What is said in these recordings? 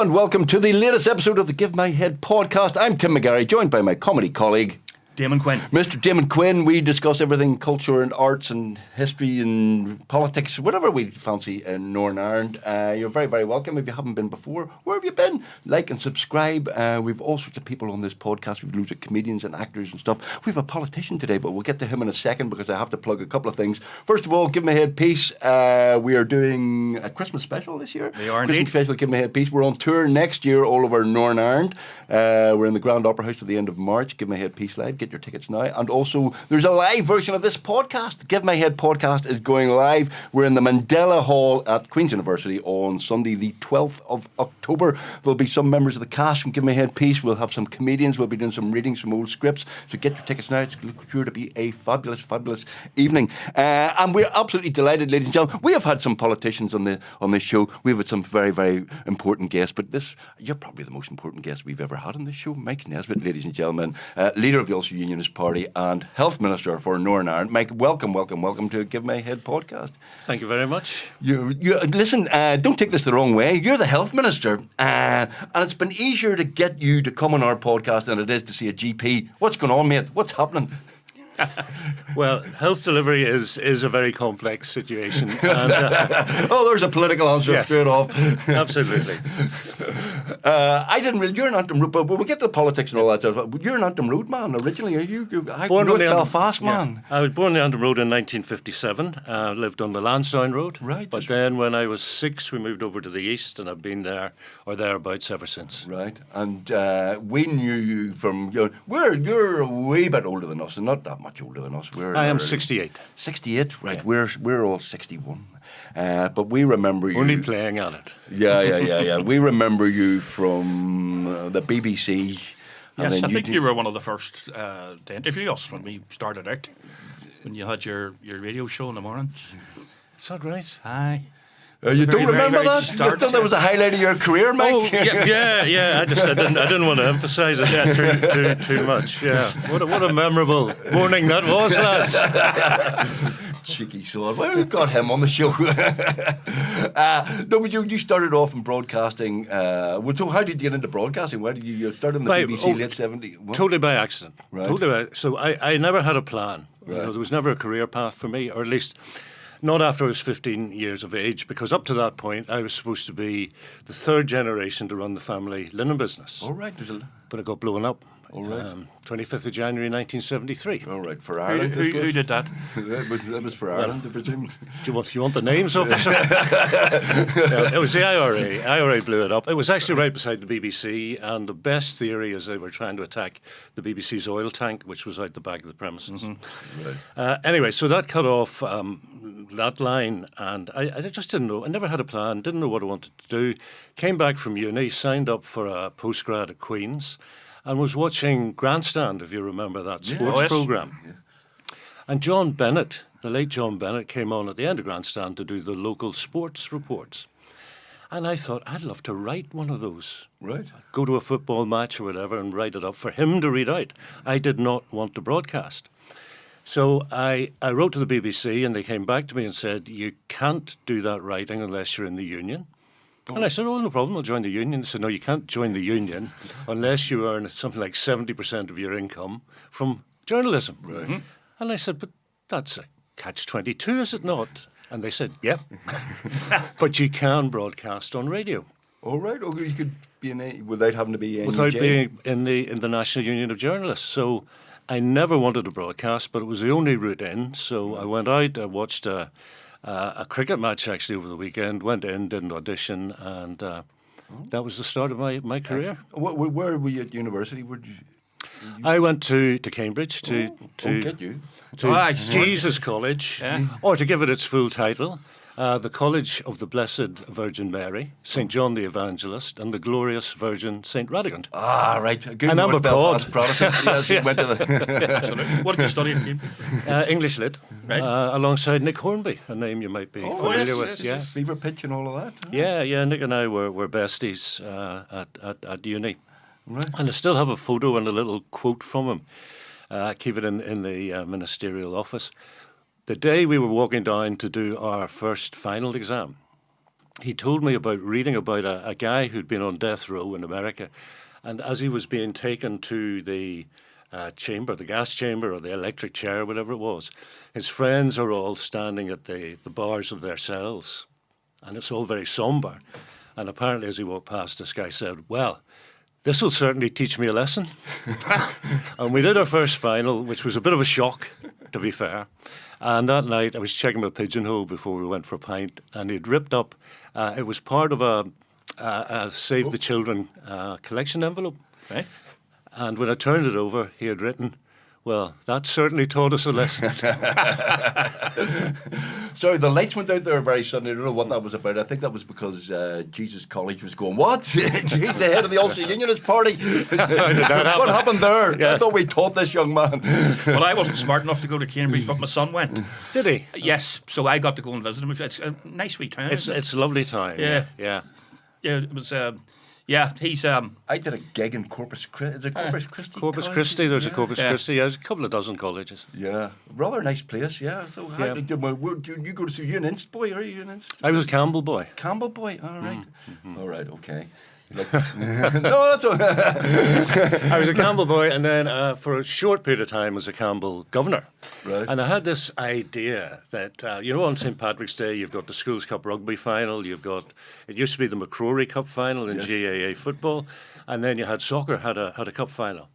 Hello and welcome to the latest episode of the Give My Head podcast. I'm Tim McGarry, joined by my comedy colleague, Damon Quinn. Mr. Damon Quinn. We discuss everything culture and arts and history and politics, whatever we fancy in Northern Ireland. You're very, very welcome. If you haven't been before, where have you been? Like and subscribe. We've all sorts of people on this podcast. We've loads of comedians and actors and stuff. We have a politician today, but we'll get to him in a second because I have to plug a couple of things. First of all, Give My Head Peace. We are doing a Christmas special this year. We are Christmas indeed. special, Give My Head Peace. We're on tour next year all over Northern Ireland. We're in the Grand Opera House at the end of March. Give My Head Peace Live. Get your tickets now. And also, there's a live version of this podcast. The Give My Head podcast is going live. We're in the Mandela Hall at Queen's University on Sunday, the 12th of October. There'll be some members of the cast from Give My Head Peace. We'll have some comedians. We'll be doing some readings from old scripts. So get your tickets now. It's sure to be a fabulous, fabulous evening. And we're absolutely delighted, ladies and gentlemen. We have had some politicians on this show. We've had some very, very important guests. But you're probably the most important guest we've ever had on this show. Mike Nesbitt, ladies and gentlemen, leader of the Ulster Unionist Party and Health Minister for Northern Ireland. Mike, welcome to Give My Head podcast. Thank you very much. Listen, don't take this the wrong way. You're the Health Minister, and it's been easier to get you to come on our podcast than it is to see a GP. What's going on, mate? What's happening? Well, health delivery is a very complex situation. And, there's a political answer yes, straight off. Absolutely. I didn't really. You're an Antrim Road, but we'll get to the politics and all that stuff. You're an Antrim Road man originally. Are you born North Belfast man? Yeah. I was born in the Antrim Road in 1957. Lived on the Lansdowne Road. Right. But then when I was 6, we moved over to the east, and I've been there or thereabouts ever since. Right. And we knew you from. You're a wee bit older than us, and not that much older than us. I am 68. 68, right. Yeah. We're all 61. But we remember you. Only playing at it. Yeah. We remember you from the BBC. Yes, I think you were one of the first to interview us when we started out, when you had your radio show in the morning. Is that right? Aye. You don't remember that? You thought that was a highlight of your career, Mike? Oh, yeah. I didn't want to emphasise it too much. Yeah. What a memorable morning that was, lads. Cheeky sod. Why we got him on the show? No, but you started off in broadcasting. So how did you get into broadcasting? Why did you start in the BBC late 70s? Totally by accident. Right. So I never had a plan. Right. There was never a career path for me, or at least not after I was 15 years of age, because up to that point I was supposed to be the third generation to run the family linen business. All right. But it got blown up. All right. 25th of January 1973. All right, for Ireland. Who did that? That was for Ireland, I presume. Do you want the names of it? It was the IRA. IRA blew it up. It was actually right beside the BBC, and the best theory is they were trying to attack the BBC's oil tank, which was out the back of the premises. Mm-hmm. Right. Anyway, so that cut off that line, and I just didn't know. I never had a plan, didn't know what I wanted to do. Came back from uni, signed up for a postgrad at Queen's, and was watching Grandstand, if you remember that sports programme. Yeah. And John Bennett, the late John Bennett, came on at the end of Grandstand to do the local sports reports. And I thought, I'd love to write one of those. Right. Go to a football match or whatever and write it up for him to read out. I did not want to broadcast. So I wrote to the BBC, and they came back to me and said, you can't do that writing unless you're in the union. And I said, no problem, I'll join the union. They said, no, you can't join the union unless you earn something like 70% of your income from journalism. Right. Mm-hmm. And I said, but that's a catch-22, is it not? And they said, yep. But you can broadcast on radio. All right. Okay, you could be without having to be in without being in the National Union of Journalists. So I never wanted to broadcast, but it was the only route in. So I went out, I watched a cricket match actually over the weekend, went in, did an audition, and that was the start of my career. Where were you at university? I went to Cambridge to Jesus College, or to give it its full title, the College of the Blessed Virgin Mary, St. John the Evangelist, and the Glorious Virgin St. Radegund. Ah, right. A good and I'm a Protestant. Yes, you went to the... What did you study in Cambridge? English Lit, right. Alongside Nick Hornby, a name you might be familiar with. Yes. Yeah, fever pitch and all of that. Huh? Yeah. Nick and I were besties at uni. Right. And I still have a photo and a little quote from him. Keep it in the ministerial office. The day we were walking down to do our first final exam, he told me about reading about a guy who'd been on death row in America, and as he was being taken to the chamber, the gas chamber or the electric chair, whatever it was, his friends are all standing at the bars of their cells, and it's all very sombre. And apparently as he walked past, this guy said, well, this will certainly teach me a lesson. And we did our first final, which was a bit of a shock, to be fair. And that night I was checking my pigeonhole before we went for a pint, and he'd ripped up, it was part of a Save the Children collection envelope. Okay. And when I turned it over, he had written, well, that certainly taught us a lesson. Sorry, the lights went out there very suddenly. I don't know what that was about. I think that was because Jesus College was going, what? Jeez, the head of the Ulster Unionist Party. What happened there? Yes. I thought we taught this young man. Well, I wasn't smart enough to go to Cambridge, but my son went. Did he? Yes, so I got to go and visit him. It's a nice wee town. It's a lovely time. Yeah. Yeah. Yeah, it was. Yeah, he's. I did a gig in Corpus Christi. Is it Corpus Christi? Corpus College? Christi, there's a Yeah. Corpus Christi. Yeah, there's a couple of dozen colleges. Yeah, rather nice place. Yeah. So, how Yeah. did you go to Unionist boy? Are you Unionist? I was a Campbell boy. Campbell boy. All right. All right. Okay. Like, no, that's okay. I was a Campbell boy, and then for a short period of time was a Campbell governor. Right. And I had this idea that, on St. Patrick's Day, you've got the Schools Cup rugby final, it used to be the McCrory Cup final in Yes. GAA football, and then you had soccer, had a cup final.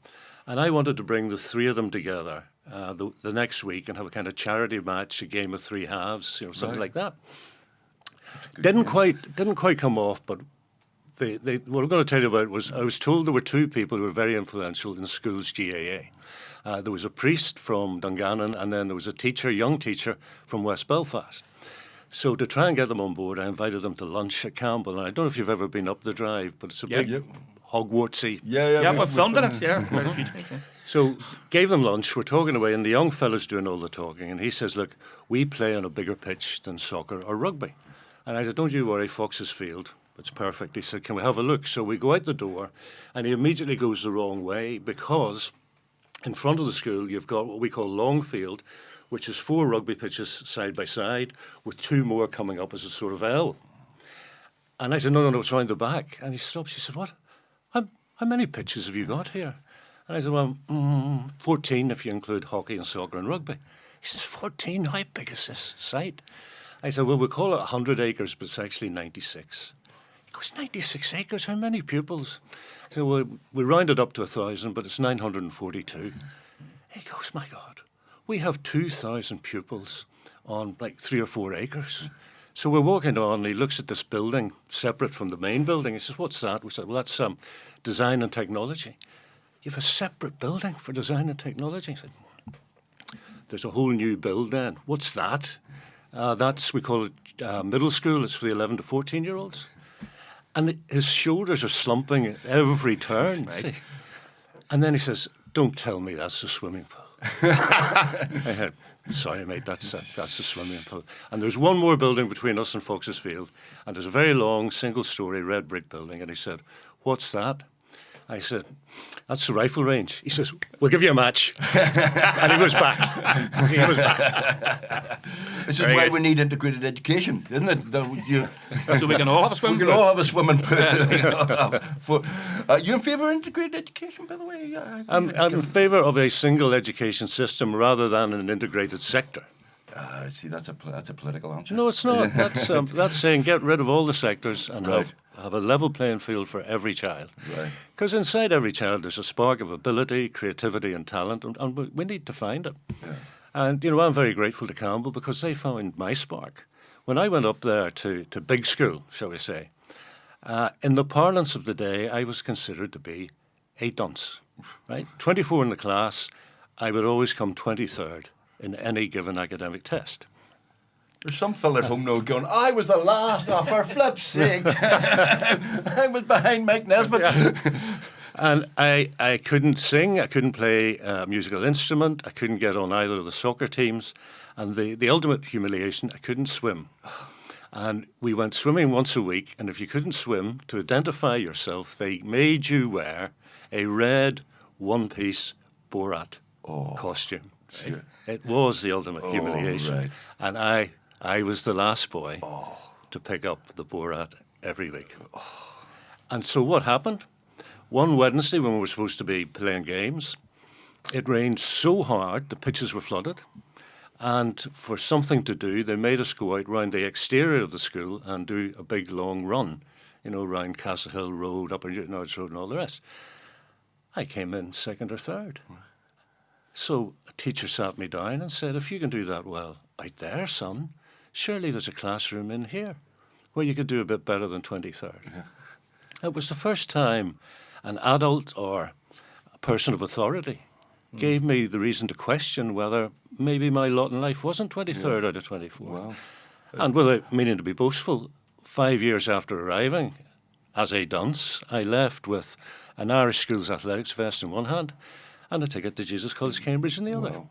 And I wanted to bring the three of them together the next week and have a kind of charity match, a game of three halves, something Right. like that. Didn't quite come off, but what I'm going to tell you about was I was told there were two people who were very influential in schools GAA. There was a priest from Dungannon, and then there was a young teacher from West Belfast. So to try and get them on board, I invited them to lunch at Campbell. And I don't know if you've ever been up the drive, but it's a Yeah. big Yep. Hogwartsy. Yeah, we filmed it. Yeah, quite a few times, yeah. So gave them lunch, we're talking away, and the young fella's doing all the talking, and he says, look, we play on a bigger pitch than soccer or rugby. And I said, don't you worry, Fox's Field. It's perfect. He said, can we have a look? So we go out the door, and he immediately goes the wrong way because in front of the school you've got what we call Longfield, which is 4 rugby pitches side by side with 2 more coming up as a sort of L. And I said, no, it's round the back. And he stops. He said, what? How many pitches have you got here? And I said, well, 14 if you include hockey and soccer and rugby. He says, 14? How big is this site? I said, well, we call it 100 acres, but it's actually 96. He goes, 96 acres? How many pupils? I said, well, we rounded up to 1,000, but it's 942. He goes, my God, we have 2,000 pupils on like 3 or 4 acres. So we're walking on, and he looks at this building separate from the main building. He says, what's that? We said, well, that's design and technology. You have a separate building for design and technology? He said, there's a whole new build then. What's that? We call it middle school. It's for the 11 to 14-year-olds. And his shoulders are slumping at every turn. Right. And then he says, don't tell me that's a swimming pool. I said, sorry, mate, that's a swimming pool. And there's one more building between us and Fox's Field, and there's a very long, single-storey red brick building. And he said, what's that? I said, that's the rifle range. He says, we'll give you a match. And he was back. This is Very why good. we need integrated education, isn't it? So we can all have a swim. We can all have a swimming pool. You in favour of integrated education, by the way? I'm in favour of a single education system rather than an integrated sector. See, that's a political answer. No, it's not. That's saying get rid of all the sectors and Right. have a level playing field for every child. Right. Because inside every child there's a spark of ability, creativity and talent, and we need to find it. Yeah. And, I'm very grateful to Campbell because they found my spark. When I went up there to big school, shall we say, in the parlance of the day, I was considered to be a dunce. Right? 24 in the class, I would always come 23rd in any given academic test. There's some fella at home now going, I was the last, for flip's sake. I was behind Mike Nesbitt. And I couldn't sing, I couldn't play a musical instrument, I couldn't get on either of the soccer teams, and the ultimate humiliation, I couldn't swim. And we went swimming once a week, and if you couldn't swim, to identify yourself, they made you wear a red one-piece Borat costume. Sure. It was the ultimate humiliation. right. And I was the last boy to pick up the Borat every week. And so what happened? One Wednesday when we were supposed to be playing games, it rained so hard the pitches were flooded. And for something to do, they made us go out round the exterior of the school and do a big long run, round Castle Hill Road, up Newtonards Road and all the rest. I came in second or third. So a teacher sat me down and said, if you can do that well out there, son, surely there's a classroom in here where you could do a bit better than 23rd. Yeah. It was the first time an adult or a person of authority gave me the reason to question whether maybe my lot in life wasn't 23rd out of 24th. Wow. And without meaning to be boastful, 5 years after arriving as a dunce, I left with an Irish Schools athletics vest in one hand and a ticket to Jesus College, Cambridge in the other. Wow.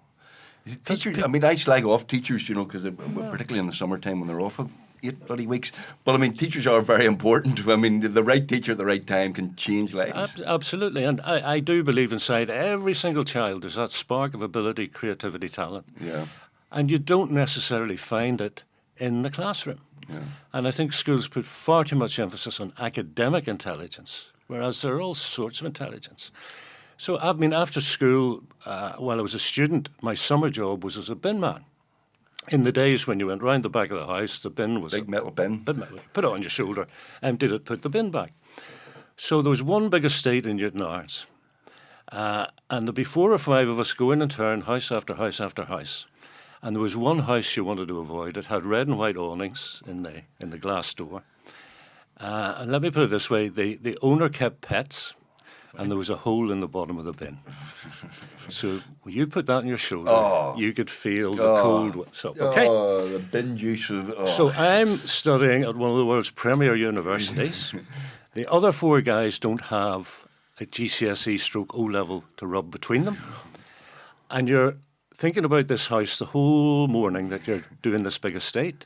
Teachers, I slag off teachers, because particularly in the summertime when they're off for 8 bloody weeks. But teachers are very important. The right teacher at the right time can change lives. Absolutely. And I do believe inside every single child there's that spark of ability, creativity, talent. Yeah. And you don't necessarily find it in the classroom. Yeah. And I think schools put far too much emphasis on academic intelligence, whereas there are all sorts of intelligence. So, after school, while I was a student, my summer job was as a bin man. In the days when you went round the back of the house, the bin was big metal bin. Put it on your shoulder, emptied it, put the bin back. So there was one big estate in Newtonards, and there'd be 4 or 5 of us go in turn, house after house after house. And there was one house you wanted to avoid. It had red and white awnings in the glass door. And let me put it this way: the owner kept pets. And there was a hole in the bottom of the bin. So when you put that on your shoulder, you could feel the cold. Okay. Oh, the bin juice. So I'm studying at one of the world's premier universities. The other 4 guys don't have a GCSE stroke O-level to rub between them. And you're thinking about this house the whole morning that you're doing this big estate.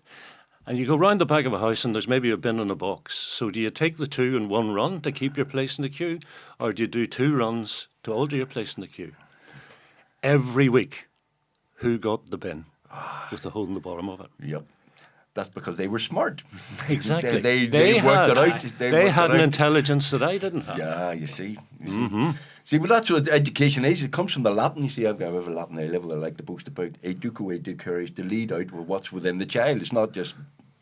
And you go round the back of a house and there's maybe a bin and a box. So do you take the 2 in one run to keep your place in the queue? Or do you do 2 runs to alter your place in the queue? Every week, who got the bin with the hole in the bottom of it? Yep. That's because they were smart. Exactly. They worked it out. They had an intelligence that I didn't have. Yeah, you see. See, but that's what education is. It comes from the Latin. You see, I've got a Latin A level I like to boast about. Educo, educare, to lead out what's within the child. It's not just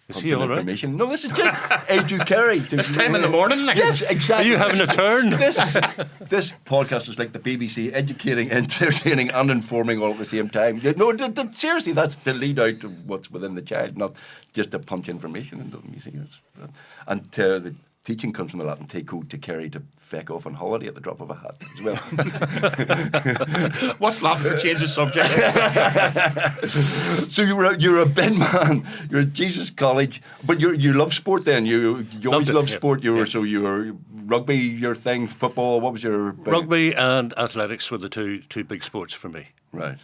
is he all right? Information. No, this is just educare. It's time in the morning. Yes, exactly. Are you having a turn? This podcast is like the BBC, educating, entertaining and informing all at the same time. No, seriously, that's to lead out of what's within the child, not just to punch information into them, you see. And the teaching comes from the Latin teco, to carry, to feck off on holiday at the drop of a hat as well. What's Latin for change of subject? So you're a bin man, you're at Jesus College, but you love sport then. You always loved sport. You were rugby, your thing, football. What was your rugby and athletics were the two big sports for me. Right.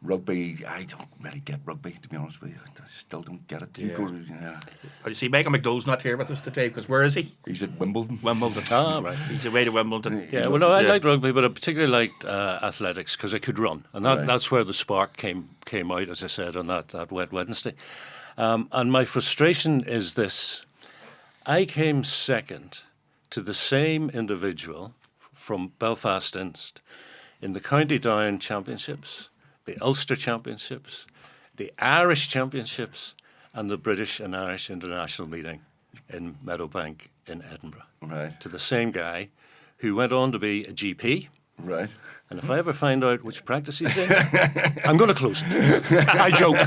Rugby, I don't really get rugby, to be honest with you. I still don't get it. You see, Michael McDowell's not here with us today, because where is he? He's at Wimbledon. Right. He's away to Wimbledon. Yeah, well, no, I liked rugby, but I particularly liked athletics because I could run. And that's where the spark came out, as I said, on that wet Wednesday. And my frustration is this. I came second to the same individual from Belfast Inst in the County Down Championships, the Ulster Championships, the Irish Championships, and the British and Irish International Meeting in Meadowbank in Edinburgh. Right. To the same guy who went on to be a GP. Right. And if I ever find out which practice he's in, I'm going to close it. I joke.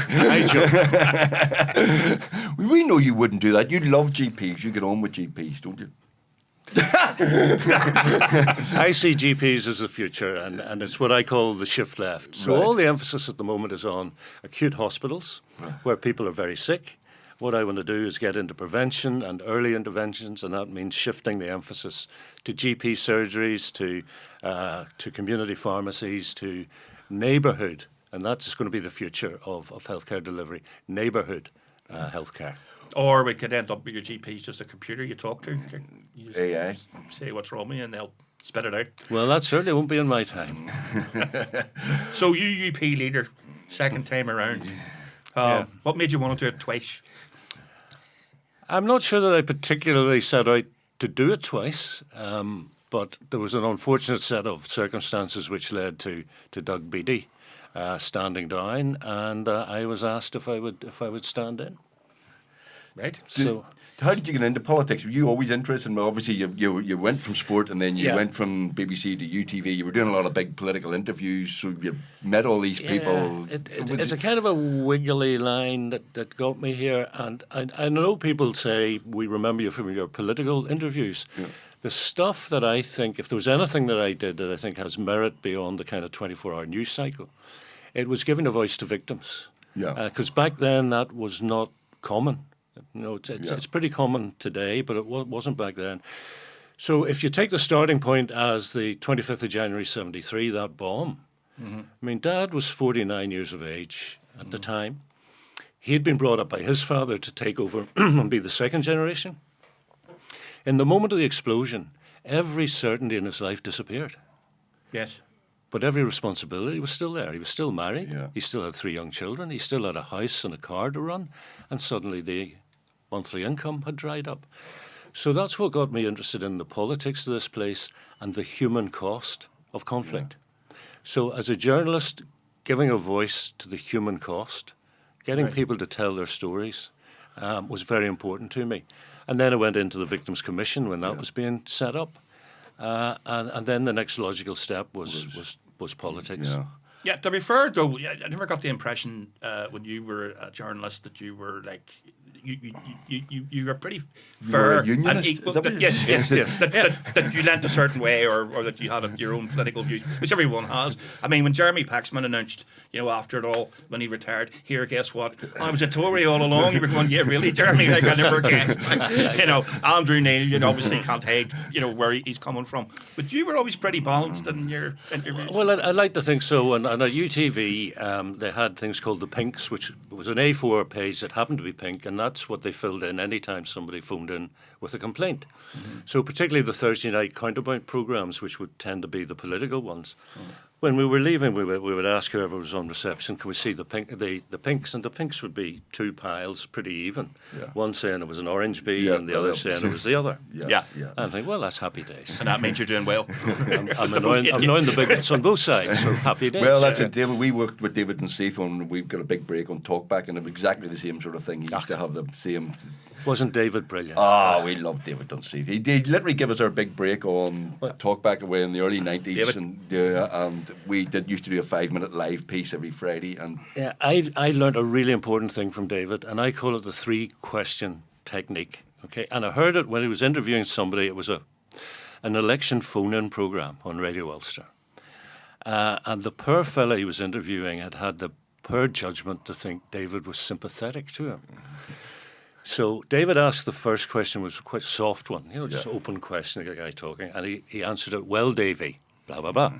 We know you wouldn't do that. You love GPs. You get on with GPs, don't you? I see GPs as the future, and it's what I call the shift left. So all the emphasis at the moment is on acute hospitals, where people are very sick. What I want to do is get into prevention and early interventions, and that means shifting the emphasis to GP surgeries, to community pharmacies, to neighbourhood, and that's going to be the future of healthcare delivery, neighbourhood healthcare. Or we could end up with your GP's just a computer you talk to. You AI. Say what's wrong with you and they'll spit it out. Well, that certainly won't be in my time. So UUP leader, second time around. What made you want to do it twice? I'm not sure that I particularly set out to do it twice, but there was an unfortunate set of circumstances which led to Doug Beattie standing down, and I was asked if I would stand in. Right. So. How did you get into politics? Were you always interested? Well, obviously, you went from sport and then you went from BBC to UTV. You were doing a lot of big political interviews, so you met all these people. It's a kind of a wiggly line that got me here. And I know people say, we remember you from your political interviews. Yeah. The stuff that I think, if there was anything that I did that I think has merit beyond the kind of 24-hour news cycle, it was giving a voice to victims. Yeah. Because back then that was not common. You know, it's pretty common today, but it wasn't back then. So if you take the starting point as the 25th of January 73, that bomb, I mean, Dad was 49 years of age at the time. He had been brought up by his father to take over and be the second generation. In the moment of the explosion, every certainty in his life disappeared. Yes. But every responsibility was still there. He was still married. Yeah. He still had 3 young children. He still had a house and a car to run. And suddenly the monthly income had dried up. So that's what got me interested in the politics of this place and the human cost of conflict. Yeah. So as a journalist, giving a voice to the human cost, getting people to tell their stories was very important to me. And then I went into the Victims' Commission when that was being set up. And then the next logical step was politics. Yeah. Yeah, to be fair though, I never got the impression when you were a journalist that you were like you were pretty fair and equal. Yes. That you leant a certain way, or that you had your own political views, which everyone has. I mean, when Jeremy Paxman announced, after it all, when he retired, here, guess what? I was a Tory all along. You were going, yeah, really, Jeremy? Like I never guessed. Andrew Neil, obviously can't hide, where he's coming from. But you were always pretty balanced in your interviews. Well, I like to think so. And at UTV, they had things called the Pinks, which was an A4 page that happened to be pink, and that's what they filled in any time somebody phoned in with a complaint. So particularly the Thursday night counterpoint programmes, which would tend to be the political ones. When we were leaving, we would ask whoever was on reception, can we see the pinks? And the pinks would be 2 piles, pretty even. Yeah. One saying it was an orange bee, and the other saying it was the other. Yeah. And I think, well, that's happy days. And that means you're doing well. I'm knowing the big bits on both sides, so happy days. Well, that's it, David. We worked with David and Seath on, we've got a big break on Talkback, and it was exactly the same sort of thing. He used to have the same... Wasn't David brilliant? We love David Dunseith. He literally gave us our big break on Talkback away in the early 90s, and we used to do a 5-minute live piece every Friday. And yeah, I learned a really important thing from David, and I call it the 3-question technique. Okay, and I heard it when he was interviewing somebody. It was an election phone-in program on Radio Ulster, and the poor fella he was interviewing had the poor judgment to think David was sympathetic to him. So David asked the first question, was quite a soft one, just open question, the guy talking, and he answered it, well, Davy, blah, blah, blah.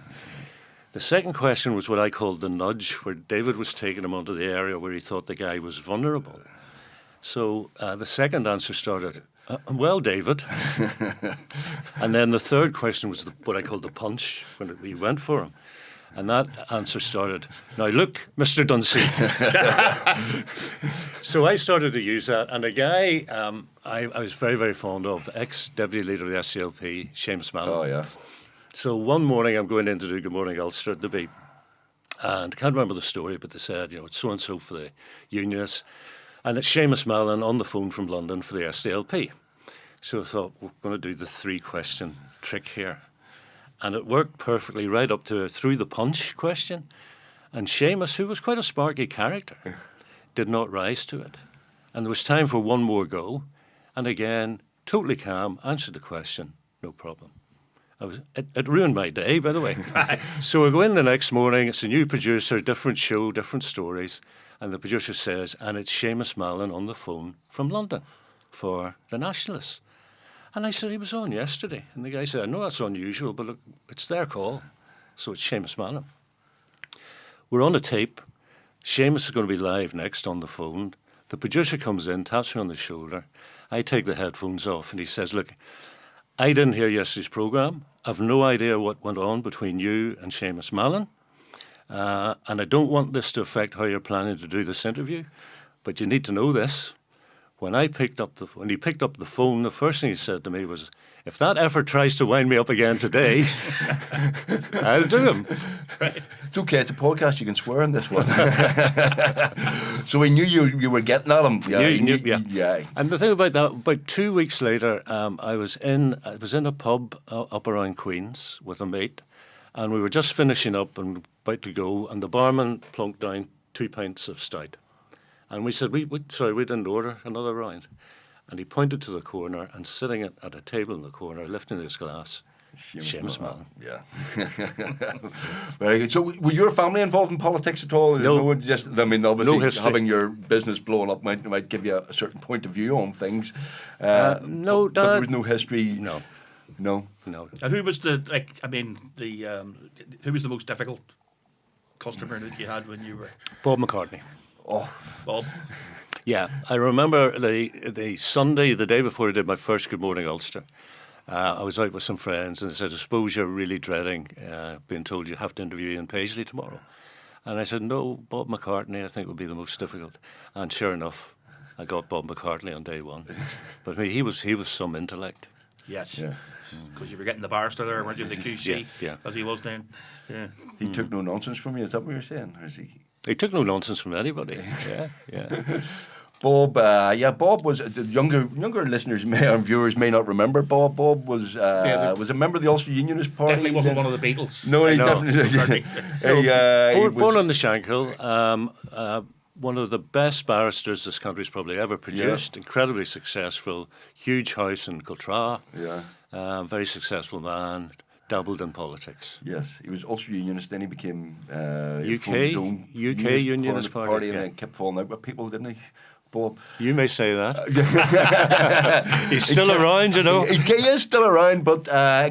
The second question was what I called the nudge, where David was taking him onto the area where he thought the guy was vulnerable. So the second answer started, well, David. And then the third question was what I called the punch, when we went for him. And that answer started, now look, Mr. Dunseith. So I started to use that. And a guy I was very, very fond of, ex-deputy leader of the SCLP, Seamus Mallon. Oh, yeah. So one morning I'm going in to do Good Morning Ulster at the Beat. And I can't remember the story, but they said, it's so-and-so for the Unionists. And it's Seamus Mallon on the phone from London for the SDLP. So I thought, we're going to do the 3-question trick here. And it worked perfectly right up to through the punch question. And Seamus, who was quite a sparky character, did not rise to it. And there was time for one more go. And again, totally calm, answered the question, no problem. It ruined my day, by the way. So we go in the next morning, it's a new producer, different show, different stories. And the producer says, and it's Seamus Mallon on the phone from London for the Nationalists. And I said, he was on yesterday. And the guy said, I know that's unusual, but look, it's their call. So it's Seamus Mallon. We're on a tape. Seamus is going to be live next on the phone. The producer comes in, taps me on the shoulder. I take the headphones off, and he says, look, I didn't hear yesterday's programme. I've no idea what went on between you and Seamus Mallon. And I don't want this to affect how you're planning to do this interview. But you need to know this. when he picked up the phone, the first thing he said to me was, "If that effort tries to wind me up again today, I'll do him." Right. It's okay. It's a podcast. You can swear in this one. So he knew you were getting at him. Yeah, he knew. Yeah. And the thing about that, about 2 weeks later, I was in a pub up around Queens with a mate, and we were just finishing up and about to go, and the barman plunked down 2 pints of stout. And we said, we didn't order another round. And he pointed to the corner, and sitting at a table in the corner, lifting his glass, Seamus Mann. Yeah. Very good. So were your family involved in politics at all? No. Obviously no history. Having your business blown up might give you a certain point of view on things. No, Dad. But there was no history. No. And who was who was the most difficult customer that you had when you were... Bob McCartney. Oh, Bob. Yeah, I remember the Sunday, the day before I did my first Good Morning Ulster. I was out with some friends and they said, "I suppose you're really dreading being told you have to interview Ian Paisley tomorrow." And I said, "No, Bob McCartney I think would be the most difficult." And sure enough, I got Bob McCartney on day one. But I mean, he was some intellect. Yes. Because you were getting the barrister there, weren't you, the QC? Yeah. As he was then. Yeah. He took no nonsense from you, is that what you're saying? Or is he... He took no nonsense from anybody. Yeah. Bob, Bob was the younger listeners and viewers may not remember. Bob was a member of the Ulster Unionist Party. Definitely wasn't one of the Beatles. No, he definitely. Born on the Shankill. One of the best barristers this country's probably ever produced. Yeah. Incredibly successful. Huge house in Coltra. Yeah. Very successful man. Dabbled in politics. Yes, he was Ulster Unionist. Then he became UK Unionist Party, and then kept falling out with people, didn't he? Bob. You may say that. He's still around, you know. He is still around, but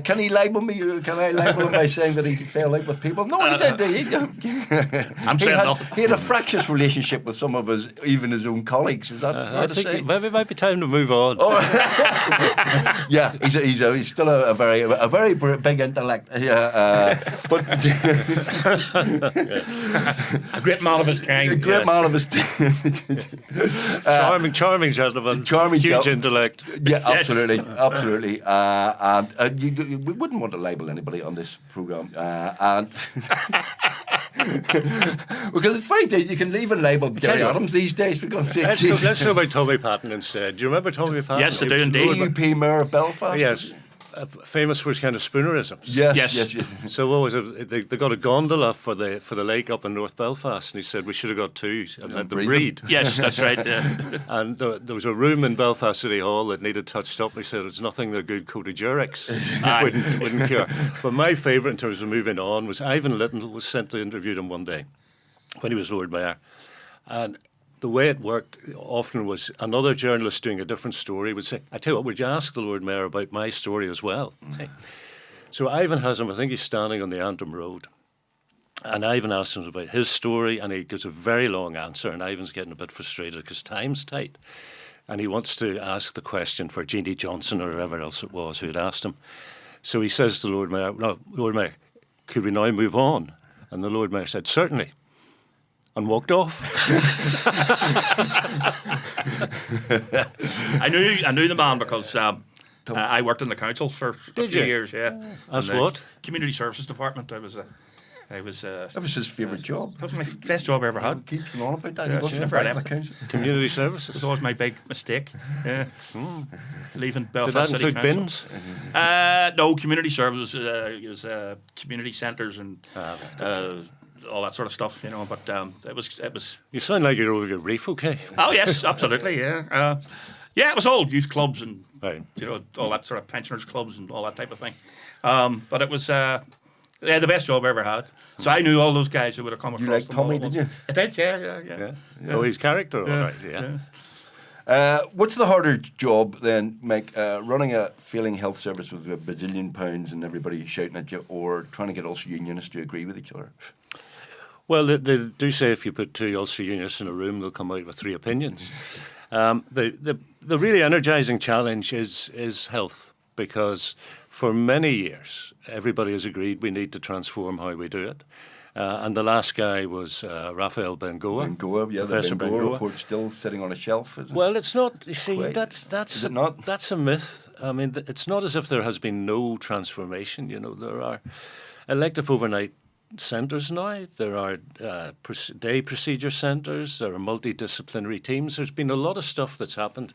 can he libel me? Can I libel him by saying that he fell out with people? No, he did. I'm saying nothing. He had a fractious relationship with some of even his own colleagues. Is that fair to say? Maybe it might be time to move on. Oh. Yeah, he's still a very big intellect. Yeah, but a great man of his time. A great man of his time. Charming gentleman. Huge intellect. Yeah, absolutely. And we wouldn't want to label anybody on this programme. And because it's very you can leave and label Gerry Adams these days. Let's talk about Tommy Patton instead. Do you remember Tommy Patton? Yes, I do indeed. DUP Mayor of Belfast. Yes. Famous for his kind of spoonerisms. Yes. So what was it? They got a gondola for the lake up in North Belfast, and he said we should have got two and let them breed. Yes, that's right. Yeah. And there was a room in Belfast City Hall that needed touched up. And he said it's nothing the good coat of Durex wouldn't cure. But my favourite in terms of moving on was Ivan Litton was sent to interview him one day when he was Lord Mayor, and the way it worked often was another journalist doing a different story would say, "I tell you what, would you ask the Lord Mayor about my story as well?" Mm. So Ivan has him, I think he's standing on the Antrim Road, and Ivan asks him about his story, and he gives a very long answer, and Ivan's getting a bit frustrated because time's tight, and he wants to ask the question for Jeannie Johnson or whoever else it was who had asked him. So he says to the Lord Mayor, "No, Lord Mayor, could we now move on?" And the Lord Mayor said, "Certainly," and walked off. I knew the man because I worked in the council for a few years. Yeah, as what? Community Services Department. That was his favourite job. That was my best job I ever had. Keep going on about that. Yeah, never left the Community Services. It was always my big mistake. Yeah, leaving Belfast Did that City include Council. bins? No, community services. It was community centres and. All that sort of stuff, you know, but it was. You sound like you're over your reef, okay? Oh yes, absolutely, yeah. It was all youth clubs and right. You know, all that sort of pensioners clubs and all that type of thing. But it was the best job I ever had. So I knew all those guys who would have come across. You liked Tommy, did you? I did, yeah. Oh, his character, all right, yeah. What's the harder job then, Mike? Running a failing health service with £1 bazillion and everybody shouting at you, or trying to get Ulster Unionists to agree with each other? Well, they do say if you put two Ulster Unionists in a room, they'll come out with three opinions. The really energising challenge is health, because for many years everybody has agreed we need to transform how we do it. And the last guy was Raphael Bengoa. Bengoa, yeah, Professor the Bengoa Bengoa report still sitting on a shelf, isn't it? Well, it's not. You see, Quite. that's Is it not? that's a myth. I mean, it's not as if there has been no transformation. You know, there are elective overnight centres now. There are day procedure centres. There are multidisciplinary teams. There's been a lot of stuff that's happened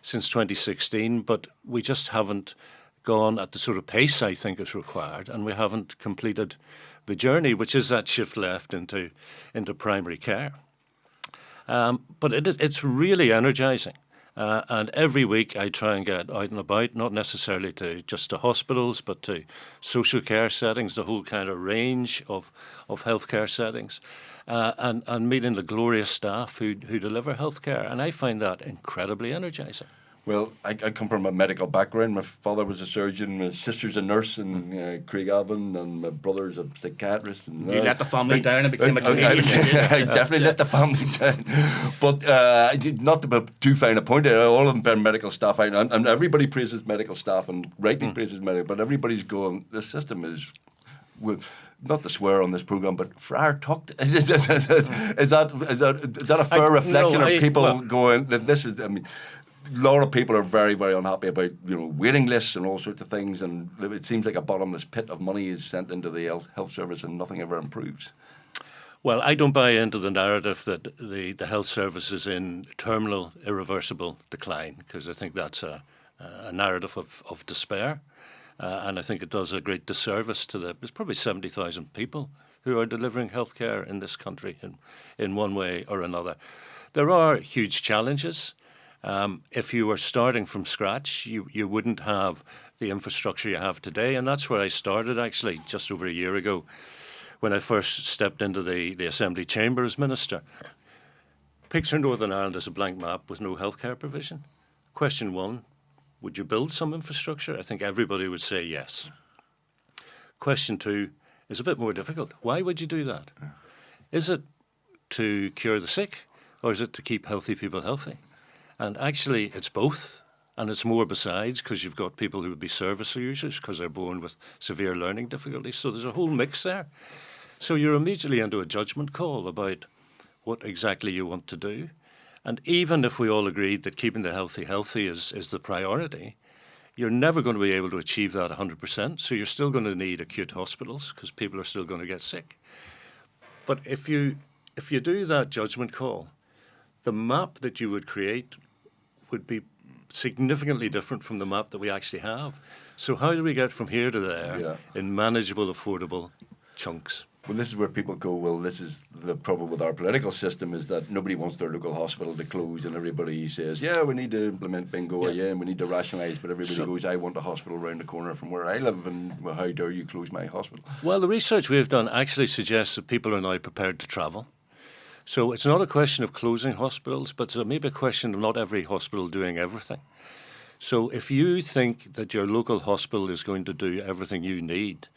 since 2016, but we just haven't gone at the sort of pace I think is required, and we haven't completed the journey, which is that shift left into primary care. But it's really energising. And every week I try and get out and about, not necessarily just to hospitals, but to social care settings, the whole kind of range of healthcare settings, and meeting the glorious staff who deliver healthcare. And I find that incredibly energising. Well, I come from a medical background. My father was a surgeon, my sister's a nurse in Craigavon, and my brother's a psychiatrist. And, you let the family down and became a comedian. I definitely let the family down. But I did not to be too fine a point. All of them are medical staff, and everybody praises medical staff and rightly praises medical, but everybody's going, the system is... not to swear on this program, but friar tucked. Is that a fair reflection of people going that this is? I mean, a lot of people are very, very unhappy about waiting lists and all sorts of things, and it seems like a bottomless pit of money is sent into the health service and nothing ever improves. Well, I don't buy into the narrative that the health service is in terminal, irreversible decline, because I think that's a narrative of despair. And I think it does a great disservice to there's probably 70,000 people who are delivering healthcare in this country in one way or another. There are huge challenges. If you were starting from scratch, you wouldn't have the infrastructure you have today. And that's where I started, actually, just over a year ago, when I first stepped into the Assembly Chamber as Minister. Picture Northern Ireland as a blank map with no healthcare provision. Question one, would you build some infrastructure? I think everybody would say yes. Question two is a bit more difficult. Why would you do that? Is it to cure the sick, or is it to keep healthy people healthy? And actually, it's both, and it's more besides, because you've got people who would be service users because they're born with severe learning difficulties. So there's a whole mix there. So you're immediately into a judgment call about what exactly you want to do. And even if we all agreed that keeping the healthy is the priority, you're never going to be able to achieve that 100%. So you're still going to need acute hospitals because people are still going to get sick. But if you do that judgment call, the map that you would create would be significantly different from the map that we actually have. So how do we get from here to there in manageable, affordable chunks? Well, this is where people go, well, this is the problem with our political system, is that nobody wants their local hospital to close, and everybody says, yeah, we need to implement bingo, and we need to rationalise, but everybody goes, I want a hospital around the corner from where I live, and well, how dare you close my hospital? Well, the research we've done actually suggests that people are now prepared to travel. So it's not a question of closing hospitals, but it's maybe a question of not every hospital doing everything. So if you think that your local hospital is going to do everything you need,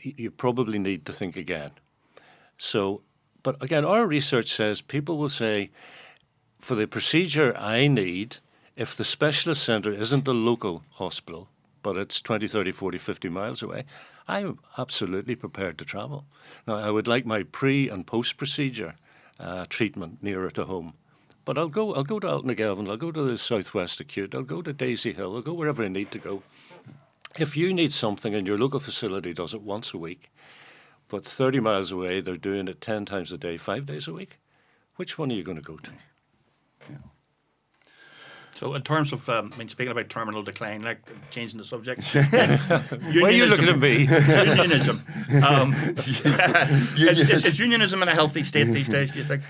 you probably need to think again. So, but again, our research says people will say, for the procedure I need, if the specialist centre isn't a local hospital, but it's 20, 30, 40, 50 miles away, I'm absolutely prepared to travel. Now, I would like my pre- and post-procedure treatment nearer to home. But I'll go to Altnagelvin, I'll go to the Southwest Acute, I'll go to Daisy Hill, I'll go wherever I need to go. If you need something and your local facility does it once a week, but 30 miles away they're doing it 10 times a day, 5 days a week, which one are you going to go to? Yeah. So in terms of, speaking about terminal decline, like changing the subject. Why are you looking at me? Unionism. Is unionism in a healthy state these days, do you think?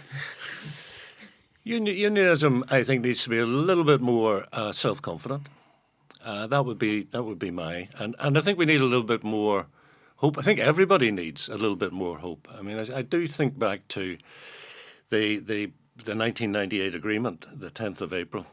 Unionism, I think, needs to be a little bit more self-confident. That would be my, and I think we need a little bit more hope. I think everybody needs a little bit more hope. I mean, I do think back to the 1998 agreement, the 10th of April.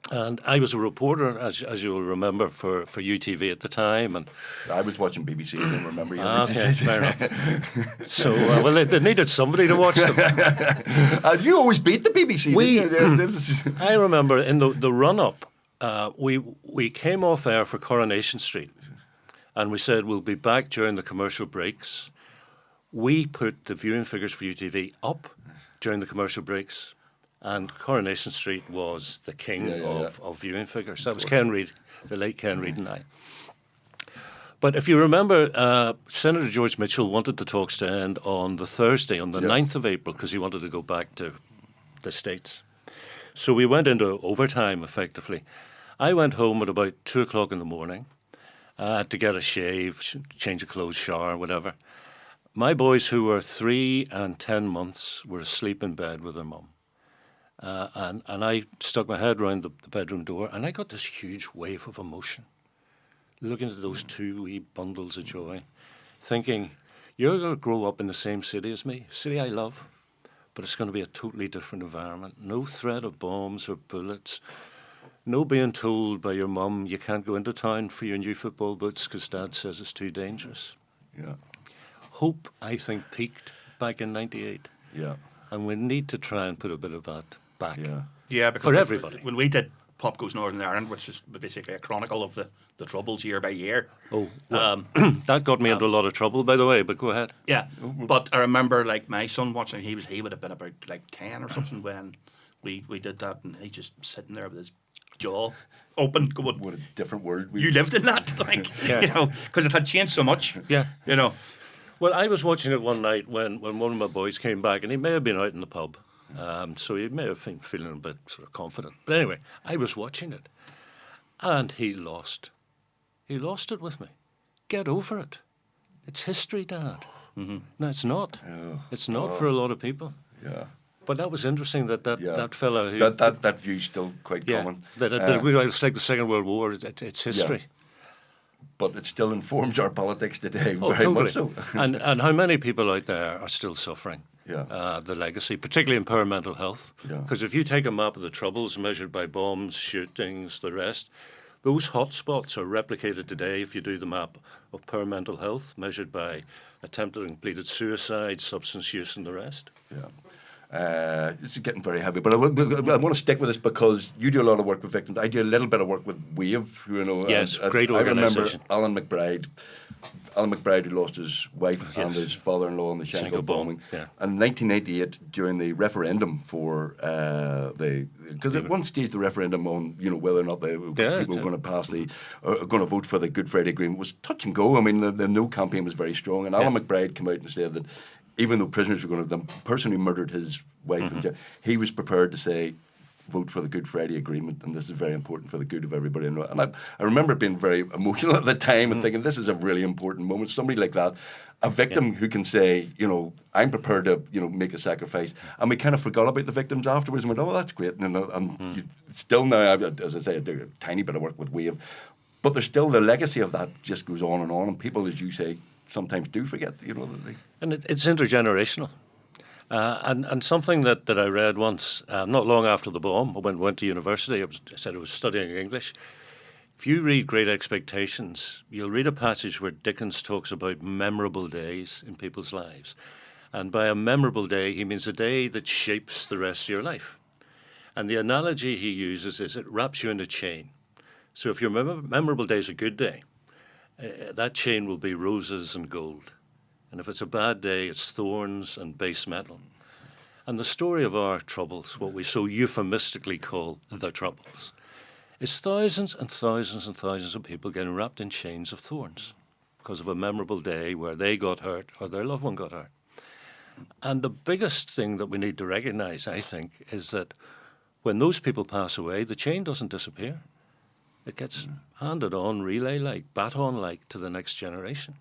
And I was a reporter, as you'll remember, for UTV at the time. And I was watching BBC, I don't remember you. Okay, fair enough. So, well, they needed somebody to watch them. You always beat the BBC, I remember in the run-up, we came off air for Coronation Street, and we said we'll be back during the commercial breaks. we put the viewing figures for UTV up during the commercial breaks, and Coronation Street was the king of viewing figures. That was Ken Reid, the late Ken Reid and I. But if you remember, Senator George Mitchell wanted the talks to end on the Thursday, on the 9th of April, because he wanted to go back to the States. So we went into overtime, effectively. I went home at about 2 o'clock in the morning to get a shave, change of clothes, shower, whatever. My boys, who were 3 and 10 months, were asleep in bed with their mum. And I stuck my head round the bedroom door, and I got this huge wave of emotion, looking at those 2 wee bundles of joy, thinking, you're going to grow up in the same city as me, city I love, but it's going to be a totally different environment. No threat of bombs or bullets. No being told by your mum you can't go into town for your new football boots because Dad says it's too dangerous. Yeah. Hope, I think, peaked back in '98. Yeah. And we need to try and put a bit of that back. Yeah, because for everybody. When we did Pop Goes Northern Ireland, which is basically a chronicle of the Troubles year by year. Oh, well, that got me into a lot of trouble, by the way, but go ahead. Yeah, but I remember, like, my son watching, he would have been about, like, 10 or something when we did that, and he just sitting there with his jaw open going, what a different world. You lived in that, like, you know, because it had changed so much. Yeah. You know. Well, I was watching it one night when one of my boys came back, and he may have been out in the pub, so he may have been feeling a bit sort of confident. But anyway, I was watching it, and he lost. He lost it with me. Get over it. It's history, Dad. Mm-hmm. No, it's not. Oh. It's not for a lot of people. Yeah. But that was interesting that fellow who... That view's still quite common. It's like the Second World War. It's history. Yeah. But it still informs our politics today very totally. much so. and how many people out there are still suffering the legacy, particularly in poor mental health? Because if you take a map of the Troubles measured by bombs, shootings, the rest, those hotspots are replicated today if you do the map of poor mental health measured by attempted and completed suicide, substance use and the rest. Yeah. This is getting very heavy, but I want to stick with this because you do a lot of work with victims. I do a little bit of work with WAVE, who you know. Yes, great organisation. I remember Alan McBride, who lost his wife and his father-in-law in the Shankill bombing. Yeah. And in 1988, during the referendum for because at one stage the referendum on whether or not people were going to pass going to vote for the Good Friday Agreement was touch and go. I mean, the No campaign was very strong, and Alan McBride came out and said that even though prisoners were going to, the person who murdered his wife, he was prepared to say, vote for the Good Friday Agreement, and this is very important for the good of everybody. And I remember being very emotional at the time and thinking, this is a really important moment. Somebody like that, a victim who can say, I'm prepared to, make a sacrifice. And we kind of forgot about the victims afterwards and went, oh, that's great. And still now, as I say, I do a tiny bit of work with WAVE, but there's still the legacy of that just goes on, and people, as you say, sometimes do forget, And it's intergenerational. And something that I read once, not long after the bomb, when I went to university, I said I was studying English. If you read Great Expectations, you'll read a passage where Dickens talks about memorable days in people's lives. And by a memorable day, he means a day that shapes the rest of your life. And the analogy he uses is it wraps you in a chain. So if your memorable day is a good day, that chain will be roses and gold. And if it's a bad day, it's thorns and base metal. And the story of our troubles, what we so euphemistically call the troubles, is thousands and thousands and thousands of people getting wrapped in chains of thorns because of a memorable day where they got hurt or their loved one got hurt. And the biggest thing that we need to recognize, I think, is that when those people pass away, the chain doesn't disappear. It gets handed on relay-like, baton-like to the next generation.